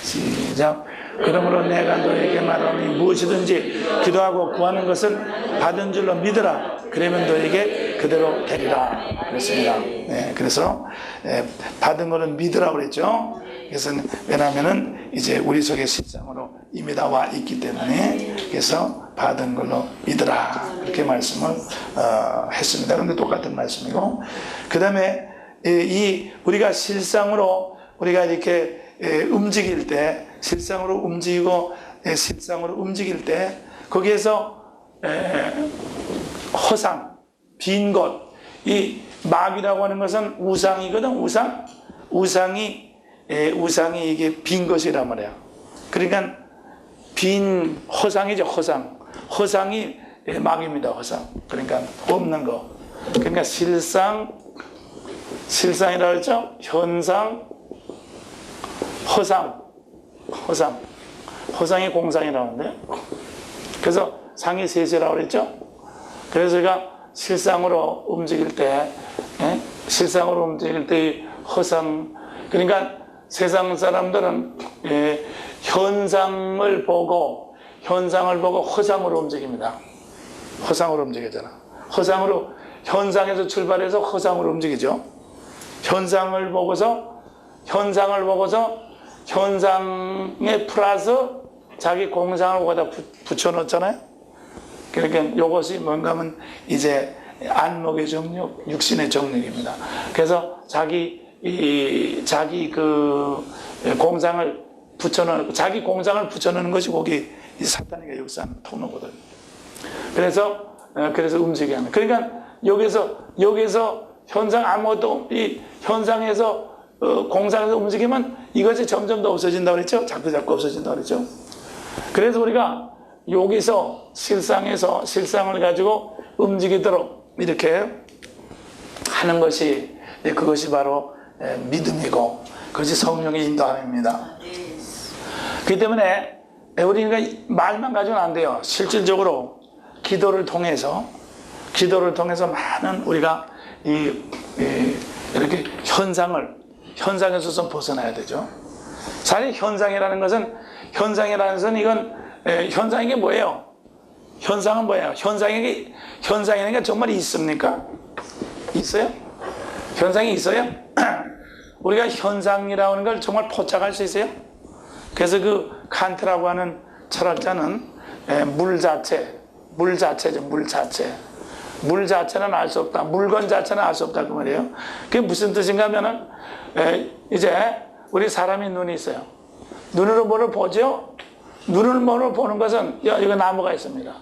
시작. 그러므로 내가 너에게 말하니 무엇이든지 기도하고 구하는 것은 받은 줄로 믿으라. 그러면 너에게 그대로 되리라. 그렇습니다. 그래서 받은 거는 믿으라고 그랬죠. 그래서 왜냐하면은 이제 우리 속에 실상으로 이미 다 와 있기 때문에, 그래서 받은 걸로 믿으라, 그렇게 말씀을 했습니다. 그런데 똑같은 말씀이고, 그 다음에 우리가 실상으로 우리가 이렇게 움직일 때, 실상으로 움직일 때, 거기에서 허상, 빈 곳, 이 마귀라고 하는 것은 우상이거든. 우상이 이게 빈 것이란 말이에요. 그러니까 빈 허상이죠. 허상이 마귀입니다. 허상. 그러니까 없는 거. 그러니까 실상이라고 했죠. 현상, 허상이 공상이라고 하는데, 그래서 상이 셋이라고 그랬죠. 그래서 제가 실상으로 움직일 때 허상, 그러니까 세상 사람들은 현상을 보고 허상으로 움직입니다. 허상으로 움직이잖아. 현상에서 출발해서 허상으로 움직이죠. 현상을 보고서 현상에 플러스 자기 공상을 거기다 붙여놓잖아요. 그러니까 이것이 뭔가 하면 이제 안목의 정욕, 육신의 정욕입니다. 그래서 자기 그 공상을 자기 공상을 붙여놓는 것이 거기 사탄이가 역사하는 통로거든. 그래서 움직여야 합니다. 그러니까 여기서 현상 아무것도, 이 현상에서 공상에서 움직이면 이것이 점점 더 없어진다고 그랬죠? 자꾸 없어진다고 그랬죠? 그래서 우리가 여기서 실상을 가지고 움직이도록 이렇게 하는 것이, 그것이 바로 믿음이고, 그것이 성령의 인도함입니다. 그렇기 때문에 우리가 말만 가지고는 안 돼요. 실질적으로 기도를 통해서 많은 우리가 이렇게 현상에서 좀 벗어나야 되죠. 사실 현상이라는 것은 이건 현상이 게 뭐예요? 현상은 뭐예요? 현상이라는 게 정말 있습니까? 있어요? 현상이 있어요? 우리가 현상이라고 하는 걸 정말 포착할 수 있어요? 그래서 그 칸트라고 하는 철학자는 물 자체죠. 물 자체는 알 수 없다. 물건 자체는 알 수 없다, 그 말이에요. 그게 무슨 뜻인가 하면은, 이제 우리 사람이 눈이 있어요. 눈으로 뭐를 보죠? 눈으로 보는 것은, 여기 나무가 있습니다.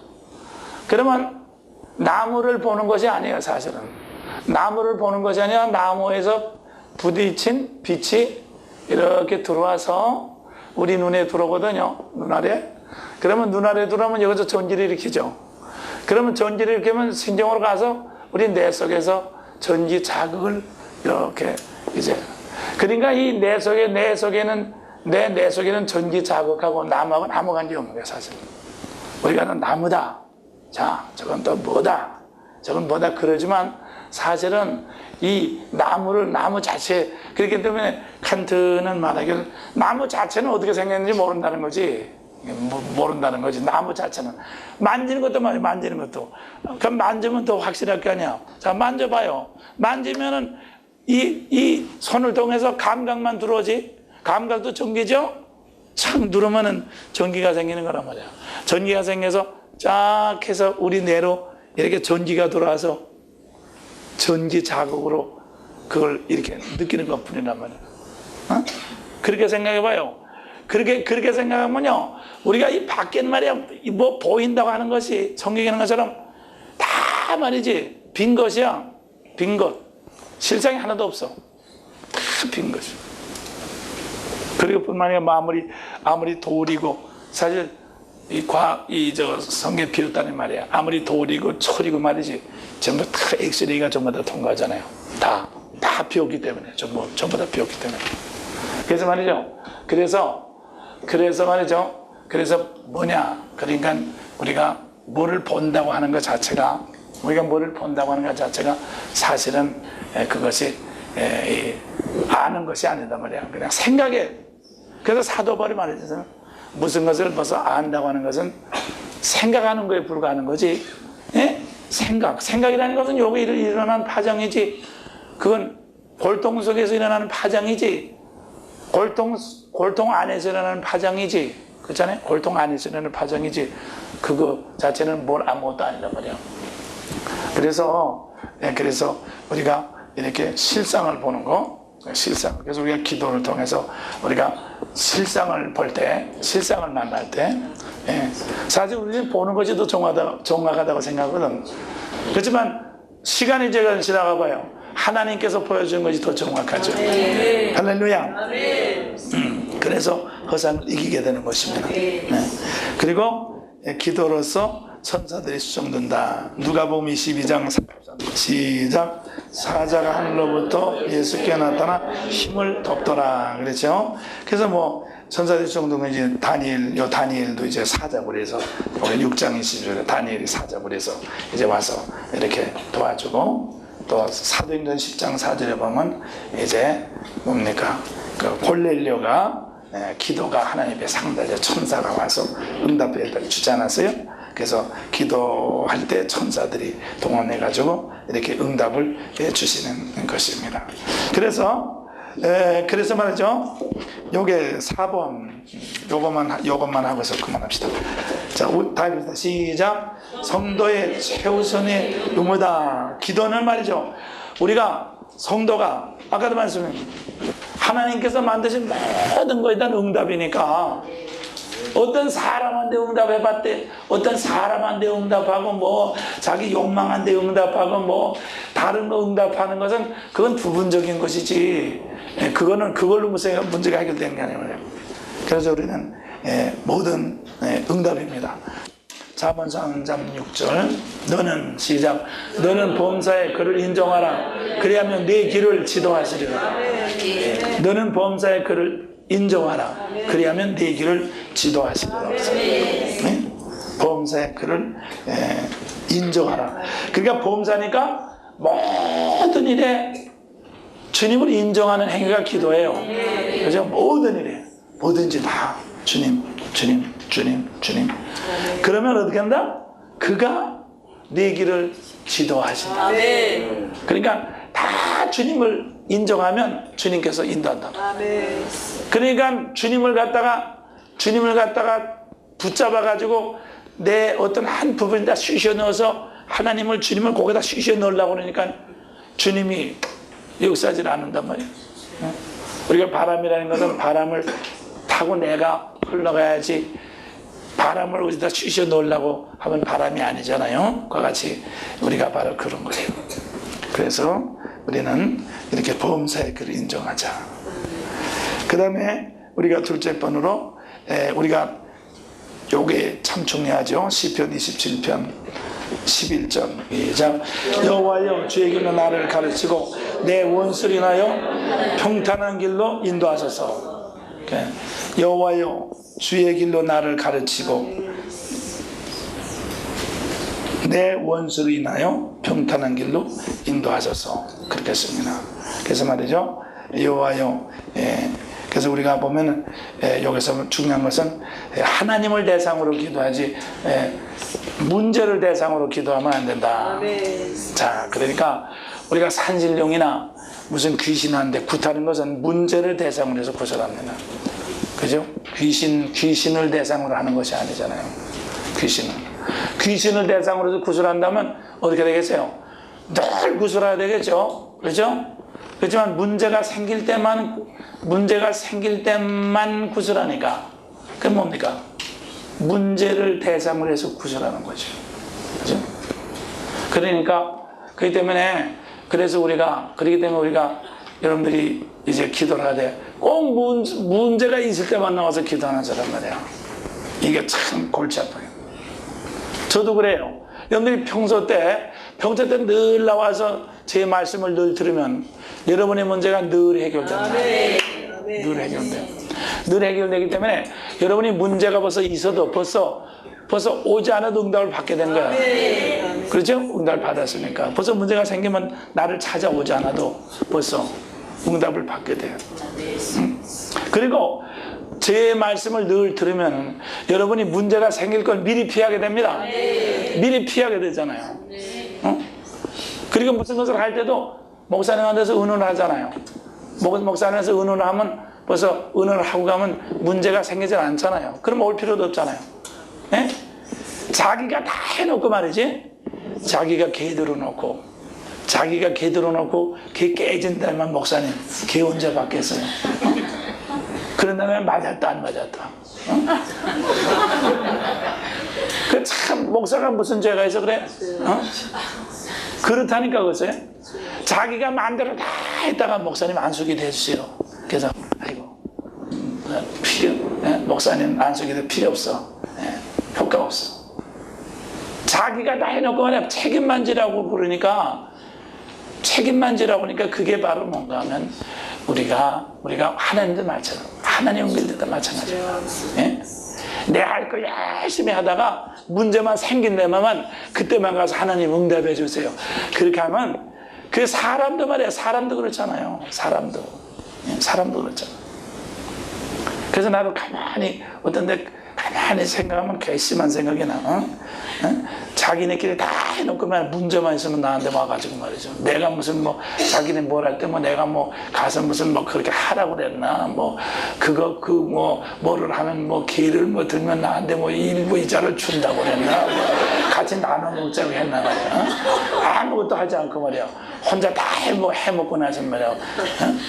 그러면 나무를 보는 것이 아니에요, 사실은. 나무를 보는 것이 아니라 나무에서 부딪힌 빛이 이렇게 들어와서 우리 눈에 들어오거든요. 눈알에. 그러면 눈알에 들어오면 여기서 전기를 일으키죠. 그러면 전기를 일으키면 신경으로 가서 우리 뇌 속에서 전기 자극을 이렇게 이제, 그러니까 이 뇌 속에는 뇌 속에는 전기 자극하고 나무하고는 아무 관계 없는 거예요, 사실. 우리가는 나무다. 자, 저건 또 뭐다. 저건 뭐다. 그러지만 사실은 이 나무 자체, 그렇기 때문에 칸트는 말하기를 나무 자체는 어떻게 생겼는지 모른다는 거지. 모른다는 거지. 나무 자체는. 만지는 것도 말이야, 만지는 것도. 그럼 만지면 더 확실할 거 아니야. 자, 만져봐요. 만지면은 이 손을 통해서 감각만 들어오지. 감각도 전기죠? 착 누르면은 전기가 생기는 거란 말이야. 전기가 생겨서 쫙 해서 우리 뇌로 이렇게 전기가 돌아와서 전기 자극으로 그걸 이렇게 느끼는 것 뿐이란 말이야. 어? 그렇게 생각해봐요. 그렇게 생각하면요, 우리가 이 밖에는 말이야, 뭐 보인다고 하는 것이 성경에 있는 것처럼 다 말이지, 빈 것이야. 빈 것. 실상이 하나도 없어. 다 빈 것이. 그리고 뿐만 아니라 아무리 돌이고, 사실 성경에 비롯다는 말이야. 아무리 돌이고 철이고 말이지, 전부 다 엑스레이가 전부 다 통과하잖아요. 다 비었기 때문에. 전부 다 비었기 때문에. 그래서 말이죠. 그래서 말이죠. 그래서 뭐냐. 그러니까 우리가 뭐를 본다고 하는 것 자체가, 사실은 그것이 아는 것이 아니다 말이야. 그냥 생각에. 그래서 사도 바울이 말해줘서 무슨 것을 벌써 안다고 하는 것은 생각하는 거에 불과하는 거지. 예? 생각이라는 것은 여기 일어나는 파장이지. 그건 골동 속에서 일어나는 파장이지. 골동 안에서 일어나는 파장이지. 그렇잖아요? 골동 안에서 일어나는 파장이지. 그거 자체는 아무것도 아니란 말이야. 그래서 우리가 이렇게 실상을 보는 거, 그래서 우리가 기도를 통해서 우리가 실상을 볼 때, 실상을 만날 때, 사실 우리는 보는 것이 더 정확하다고 생각하거든. 그렇지만 시간이 제가 지나가 봐요. 하나님께서 보여주는 것이 더 정확하죠. 할렐루야. 그래서 허상을 이기게 되는 것입니다. 그리고 기도로서 천사들이 수정된다. 누가복음 22장 33절. 시작. 사자가 하늘로부터 예수께 나타나 힘을 덮더라. 그랬죠. 그래서 뭐 천사들이 수정되면 이제 다니엘도 이제 사자고 그래서 6장 20절에 다니엘이 사자고 그래서 이제 와서 이렇게 도와주고, 또 사도행전 10장 4절에 보면 이제 뭡니까? 그 골넬료가 기도가 하나님의 상달에 천사가 와서 응답해 주지 않았어요? 그래서 기도할 때 천사들이 동원해가지고 이렇게 응답을 주시는 것입니다. 그래서 말이죠. 요게 4번, 요것만 하고서 그만합시다. 자, 다 해봅시다. 시작. 성도의 최우선의 의무다. 기도는 말이죠. 우리가 성도가, 아까도 말씀드린 하나님께서 만드신 모든 거에 대한 응답이니까, 어떤 사람한테 응답해봤대, 어떤 사람한테 응답하고 뭐 자기 욕망한테 응답하고 뭐 다른 거 응답하는 것은 그건 부분적인 것이지, 그걸로 문제가 해결되는 게 아니에요. 그래서 우리는 모든 응답입니다. 자본 3장 6절. 너는 시작. 너는 범사의 그를 인정하라. 그리하면 네 길을 지도하시리라. 너는 범사의 그를 인정하라. 그리하면 네 길을 지도하시리라. 네? 범사의 그를 인정하라. 그러니까 범사니까 모든 일에 주님을 인정하는 행위가 기도예요. 그래서 모든 일에 뭐든지 다 주님. 그러면 어떻게 한다? 그가 네 길을 지도하신다. 그러니까 다 주님을 인정하면 주님께서 인도한다. 그러니까 주님을 갖다가 붙잡아가지고 내 어떤 한 부분에다 쑤셔 넣어서 주님을 거기다 쑤셔 넣으려고 그러니까 주님이 역사하지 않는단 말이에요. 우리가 바람이라는 것은 바람을 타고 내가 흘러가야지, 바람을 어디다 쑤셔 넣으려고 하면 바람이 아니잖아요. 그와 같이 우리가 바로 그런 거예요. 그래서 우리는 이렇게 범사의 그를 인정하자. 그 다음에 우리가 둘째 번으로 우리가 요게 참 중요하죠. 시편 27편 11절 시작. 여호와여 주의 길로 나를 가르치고 내 원수를 인하여 평탄한 길로 인도하소서. 여호와여 주의 길로 나를 가르치고 내 원수를 인하여 평탄한 길로 인도하소서. 그렇게 씁니다. 그래서 말이죠, 여호와여, 그래서 우리가 보면은 여기서 중요한 것은 하나님을 대상으로 기도하지 문제를 대상으로 기도하면 안 된다. 자, 그러니까 우리가 산신령이나 무슨 귀신한테 굿하는 것은 문제를 대상으로 해서 구설합니다. 그죠? 귀신을 대상으로 하는 것이 아니잖아요. 귀신을 대상으로 해서 구설한다면 어떻게 되겠어요? 늘 구설해야 되겠죠? 그렇죠? 그렇지만 문제가 생길 때만 구설하니까 그게 뭡니까? 문제를 대상으로 해서 구설하는 거죠. 그렇죠? 그러니까 그렇기 때문에 그러기 때문에 우리가 여러분들이 이제 기도를 하되 꼭 문제가 있을 때만 나와서 기도하는 사람 말이야. 이게 참 골치 아파요. 저도 그래요. 여러분들이 평소 때 늘 나와서 제 말씀을 늘 들으면 여러분의 문제가 늘 해결됩니다. 늘 해결되기 때문에 여러분이 문제가 벌써 있어도 벌써 오지 않아도 응답을 받게 된 거야. 그렇죠? 응답을 받았으니까. 벌써 문제가 생기면 나를 찾아오지 않아도 벌써 응답을 받게 돼요. 그리고 제 말씀을 늘 들으면 여러분이 문제가 생길 걸 미리 피하게 됩니다. 미리 피하게 되잖아요. 그리고 무슨 것을 할 때도 목사님한테서 의논을 하잖아요. 목사님한테서 의논을 하면 벌써 의논을 하고 가면 문제가 생기지 않잖아요. 그럼 올 필요도 없잖아요. 네? 자기가 다 해놓고 말이지. 자기가 개 들어놓고 개 깨진다면 목사님 개 언제 받겠어요? 그런 다음에 맞았다 안 맞았다. 그 참 목사가 무슨 죄가 있어 그래? 그렇다니까 그것에 자기가 마음대로 다 했다가 목사님 안수기도 해주세요. 그래서 아이고 목사님 안수기도 필요 없어. 효과 없어. 자기가 다 해놓고 그냥 책임만 지라고 그러니까 그게 바로 뭔가 하면 우리가 하나님도 마찬가지로 하나님 믿을 때도 마찬가지예요. 내가 할 거 열심히 하다가 문제만 생긴 데만 그때만 가서 하나님 응답해 주세요. 그렇게 하면 그 사람도 말이야. 사람도 그렇잖아요. 사람도 그렇잖아. 그래서 나도 어떤데 가만히 생각하면 괘씸한 생각이 나. 자기네끼리 다 해놓고 문제만 있으면 나한테 와가지고 말이죠. 내가 무슨 자기네 뭘 할 때 내가 가서 무슨 그렇게 하라고 그랬나 뭐를 하면 기회를 들면 나한테 일부 이자를 준다고 그랬나 같이 나눠 먹자고 했나 말이야. 아무것도 하지 않고 말이야. 혼자 다 해먹고 나서 말이야.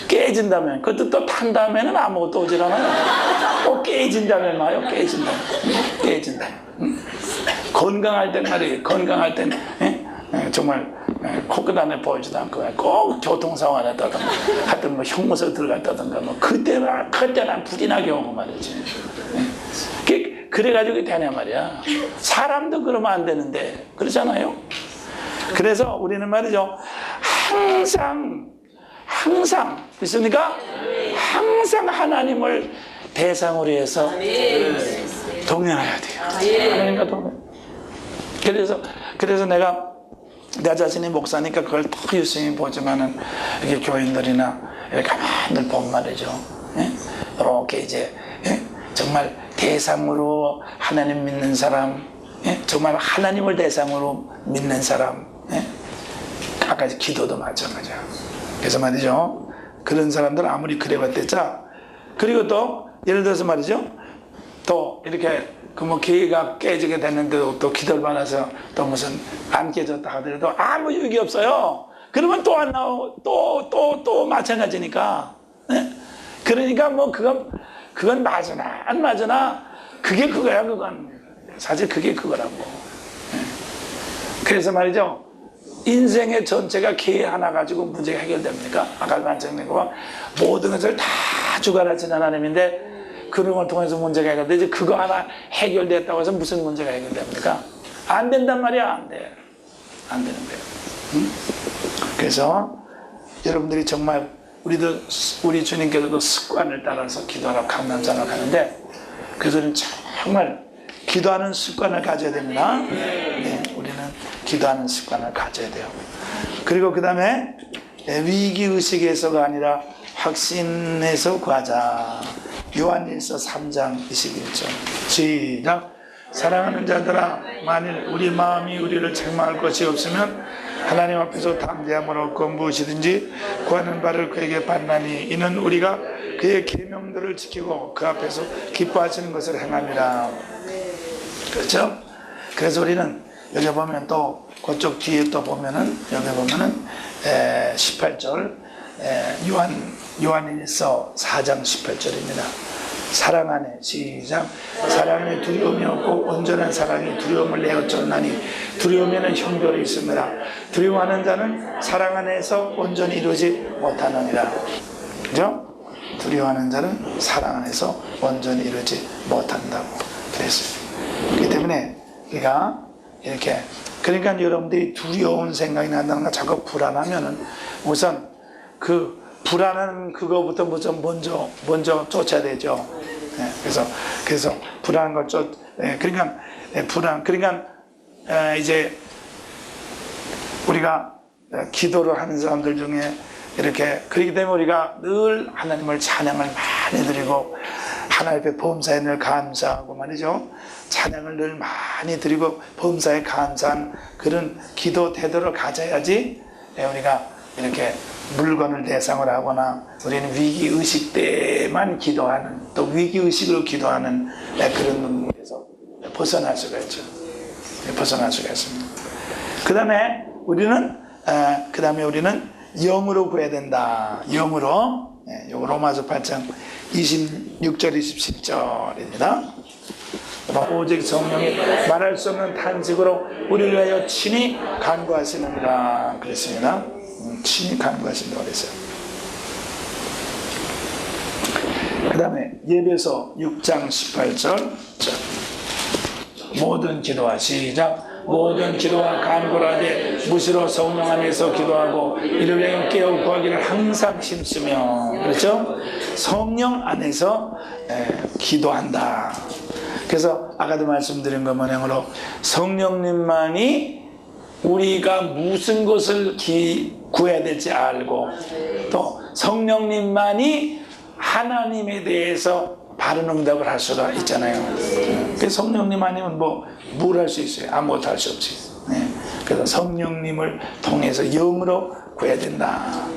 깨진다면 그것도 또 탄 다음에는 아무것도 오질 않아요. 또 깨진다면 말이야. 깨진다. 건강할 땐 말이에요. 건강할 땐 정말 코끝 안에 보이지도 않고 꼭 교통사고 났다든가 하여튼 형무소 들어갔다든가 그때는 불이나게 오고 말이지. 그래가지고 되냐 말이야. 사람도 그러면 안 되는데 그렇잖아요. 그래서 우리는 말이죠. 항상 있습니까? 항상 하나님을 대상으로 해서 동행해야 돼요. 하나님과 동행. 그래서 내가 내 자신이 목사니까 그걸 더 유심히 보지만은 이렇게 교인들이나 이렇게 가만히 보면 말이죠. 이렇게 이제 정말 대상으로 하나님 믿는 사람, 정말 하나님을 대상으로 믿는 사람, 아까 기도도 마찬가지야. 그래서 말이죠. 그런 사람들 아무리 그래봤댔자. 그리고 또 예를 들어서 말이죠. 또 이렇게 기회가 깨지게 됐는데도 또 기도를 받아서 또 무슨 안 깨졌다 하더라도 아무 유익이 없어요. 그러면 또 안 나오고 또 마찬가지니까. 그러니까 그건 맞으나 안 맞으나 그게 그거야. 그건 사실 그게 그거라고. 그래서 말이죠. 인생의 전체가 개 하나 가지고 문제가 해결됩니까? 아까 말씀드린 거 모든 것을 다 주관하신 하나님인데 그런 걸 통해서 문제가 해결되지 그거 하나 해결됐다고 해서 무슨 문제가 해결됩니까? 안 된단 말이야. 안 돼. 안 되는 거예요. 응? 그래서 여러분들이 정말 우리 주님께서도 습관을 따라서 기도하라고 강남장을 하는데 그래서 정말 기도하는 습관을 가져야 됩니다. 네, 우리는 기도하는 습관을 가져야 돼요. 그리고 그 다음에 위기의식에서가 아니라 확신에서 구하자. 요한일서 3장 21절 시작. 사랑하는 자들아 만일 우리 마음이 우리를 책망할 것이 없으면 하나님 앞에서 담대함을 얻고 무엇이든지 구하는 바를 그에게 받나니 이는 우리가 그의 계명들을 지키고 그 앞에서 기뻐하시는 것을 행함이라. 그렇죠? 그래서 우리는 여기 보면 또 그쪽 뒤에 또 보면은 여기 보면은 18절 요한일서 4장 18절입니다. 사랑 안에 시작. 사랑 안에 두려움이 없고 온전한 사랑이 두려움을 내어 쫓나니 두려움에는 형벌이 있습니다. 두려워하는 자는 사랑 안에서 온전히 이루지 못하느니라. 그죠? 두려워하는 자는 사랑 안에서 온전히 이루지 못한다고 그랬어요. 그렇기 때문에 우리가 이렇게 그러니까 여러분들이 두려운 생각이 난다는 자꾸 불안하면은 우선 그 불안한 그거부터 먼저 쫓아야 되죠. 네, 그래서 불안한 걸 그러니까 이제 우리가 기도를 하는 사람들 중에 이렇게 그렇기 때문에 우리가 늘 하나님을 찬양을 많이 드리고 하나님 앞에 범사에 늘 감사하고 말이죠. 찬양을 늘 많이 드리고 범사에 감사한 그런 기도 태도를 가져야지 우리가 이렇게 물건을 대상으로 하거나 우리는 위기의식 때만 기도하는 또 위기의식으로 기도하는 그런 눈에서 벗어날 수가 있죠. 벗어날 수가 있습니다. 그 다음에 우리는 영으로 구해야 된다. 영으로. 로마서 8장 26절 27절입니다. 오직 성령이 말할 수 없는 탄식으로 우리를 위하여 친히 간구하시느니라 그랬습니다. 친히 간구하신다고 그랬어요. 그 다음에 예배서 6장 18절 모든 기도와 시작. 모든 기도와 간구를 하되 무시로 성령 안에서 기도하고 이를 위하여 깨어 구하기를 항상 힘쓰며 그렇죠? 성령 안에서 기도한다. 그래서 아까도 말씀드린 것 모양으로 성령님만이 우리가 무슨 것을 구해야 될지 알고 또 성령님만이 하나님에 대해서 바른 응답을 할 수가 있잖아요. 성령님 아니면 뭘 할 수 있어요? 아무것도 할 수 없지. 그래서 성령님을 통해서 영으로 구해야 된다.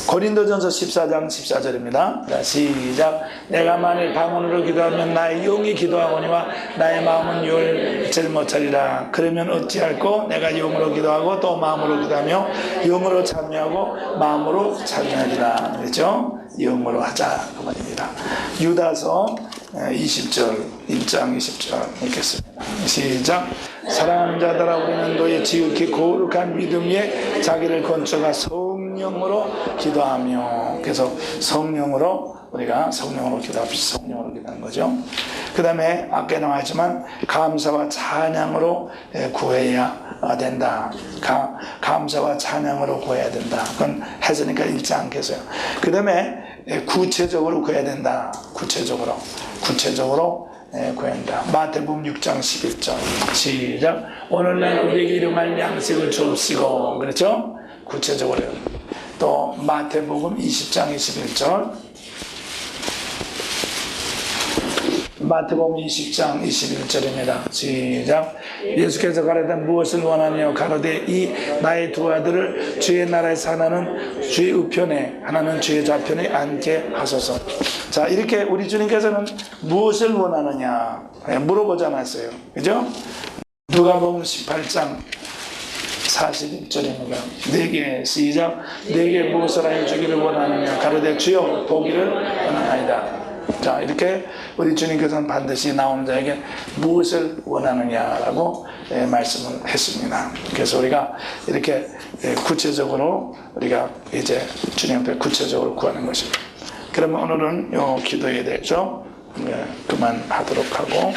고린도전서 14장 14절입니다. 시작. 내가 만일 방언으로 기도하면 나의 영이 기도하거니와 나의 마음은 열질 못하리라. 그러면 어찌할꼬? 내가 영으로 기도하고 또 마음으로 기도하며 영으로 참여하고 마음으로 참여하리라. 그렇죠? 영으로 하자 그 말입니다. 유다서 20절 1장 20절 읽겠습니다. 시작. 사랑하는 자들아 우리는 너의 지극히 거룩한 믿음 위에 자기를 건축하 성령으로 기도하며 그래서 우리가 성령으로 기도합시다. 성령으로 기도하는 거죠. 그 다음에 아까 나와있지만 감사와 찬양으로 구해야 된다. 감사와 찬양으로 구해야 된다. 그건 했으니까 읽지 않겠어요. 그 다음에 구체적으로 구해야 된다. 구체적으로 구해야 된다. 마태복음 6장 11절 시작. 오늘날 우리에게 일용할 양식을 주옵시고 그렇죠? 구체적으로. 또 마태복음 20장 21절 마태복음 20장 21절입니다. 시작. 예수께서 가로되 무엇을 원하며 가로되 이 나의 두 아들을 주의 나라에서 하나는 주의 우편에 하나는 주의 좌편에 앉게 하소서. 자, 이렇게 우리 주님께서는 무엇을 원하느냐 물어보지 않았어요. 그죠? 누가복음 18장 41절입니다. 내게 시작. 내게 무엇을 하여 주기를 원하느냐 가로되 주여 보기를 원하나이다. 자, 이렇게 우리 주님께서는 반드시 나오는 자에게 무엇을 원하느냐라고 말씀을 했습니다. 그래서 우리가 이렇게 구체적으로 우리가 이제 주님 앞에 구체적으로 구하는 것입니다. 그러면 오늘은 요 기도에 대해서 그만하도록 하고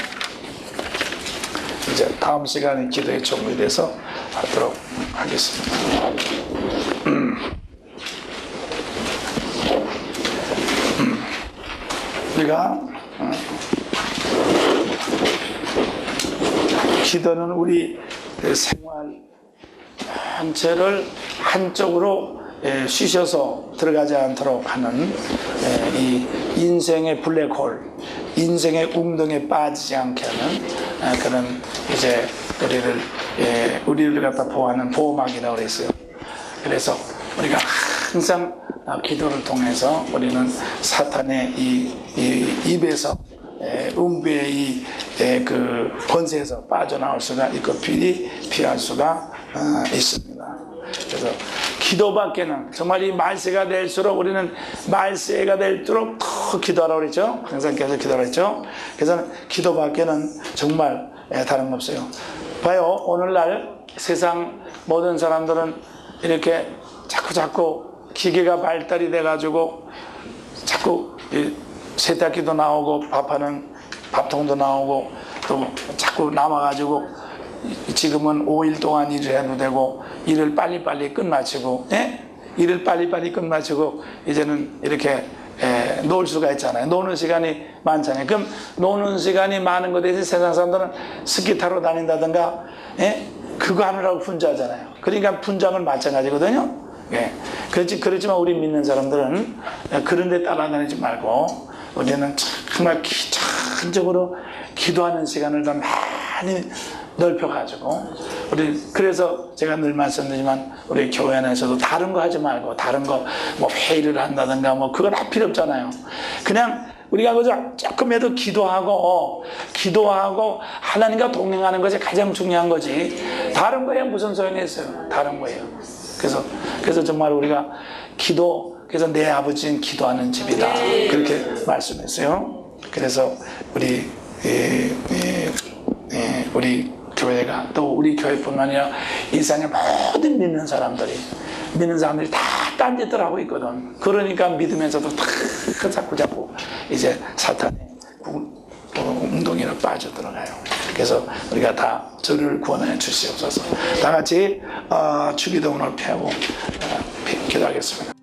이제 다음 시간에 기도의 종류에 대해서 하도록 하겠습니다. 우리가 기도는 우리 생활 전체를 한쪽으로 쉬셔서 들어가지 않도록 하는 이 인생의 블랙홀, 인생의 웅덩이에 빠지지 않게 하는 그런 이제 우리를 갖다 보호하는 보호막이라고 그랬어요. 그래서 우리가 항상 기도를 통해서 우리는 사탄의 이 입에서 음부의 그 권세에서 빠져나올 수가 있고 피할 수가 있습니다. 그래서 기도밖에는 정말 이 말세가 될수록 우리는 말세가 될수록 더 기도하라고 그랬죠. 항상 계속 기도하라고 했죠. 그래서 기도밖에는 정말 다른 거 없어요. 봐요. 오늘날 세상 모든 사람들은 이렇게 자꾸 기계가 발달이 돼가지고 자꾸 세탁기도 나오고 밥통도 나오고 또 자꾸 남아가지고 지금은 5일 동안 일을 해도 되고 일을 빨리빨리 끝마치고 일을 빨리빨리 끝마치고 이제는 이렇게 놀 수가 있잖아요. 노는 시간이 많잖아요. 그럼 노는 시간이 많은 것에 대해서 세상 사람들은 스키 타러 다닌다든가 그거 하느라고 분주하잖아요. 그러니까 분주하면 마찬가지거든요. 그렇지만 우리 믿는 사람들은 그런 데 따라다니지 말고 우리는 정말 전적으로 기도하는 시간을 더 많이 넓혀가지고 그래서 제가 늘 말씀드리지만 우리 교회 안에서도 다른 거 하지 말고 다른 거 뭐 회의를 한다든가 뭐 그건 할 필요 없잖아요. 그냥 우리가 그저 조금이라도 기도하고 하나님과 동행하는 것이 가장 중요한 거지 다른 거에 무슨 소용이 있어요. 다른 거예요. 그래서 정말 우리가 그래서 내 아버지는 기도하는 집이다 그렇게 말씀했어요. 그래서 우리 교회가 또 우리 교회뿐만 아니라 이 세상의 모든 믿는 사람들이 다 딴짓들 하고 있거든. 그러니까 믿으면서도 다 자꾸 이제 사탄의 웅덩이로 빠져들어가요. 그래서 우리가 다 저를 구원하여 주시옵소서. 다 같이 주기도문을 펴고 기도하겠습니다.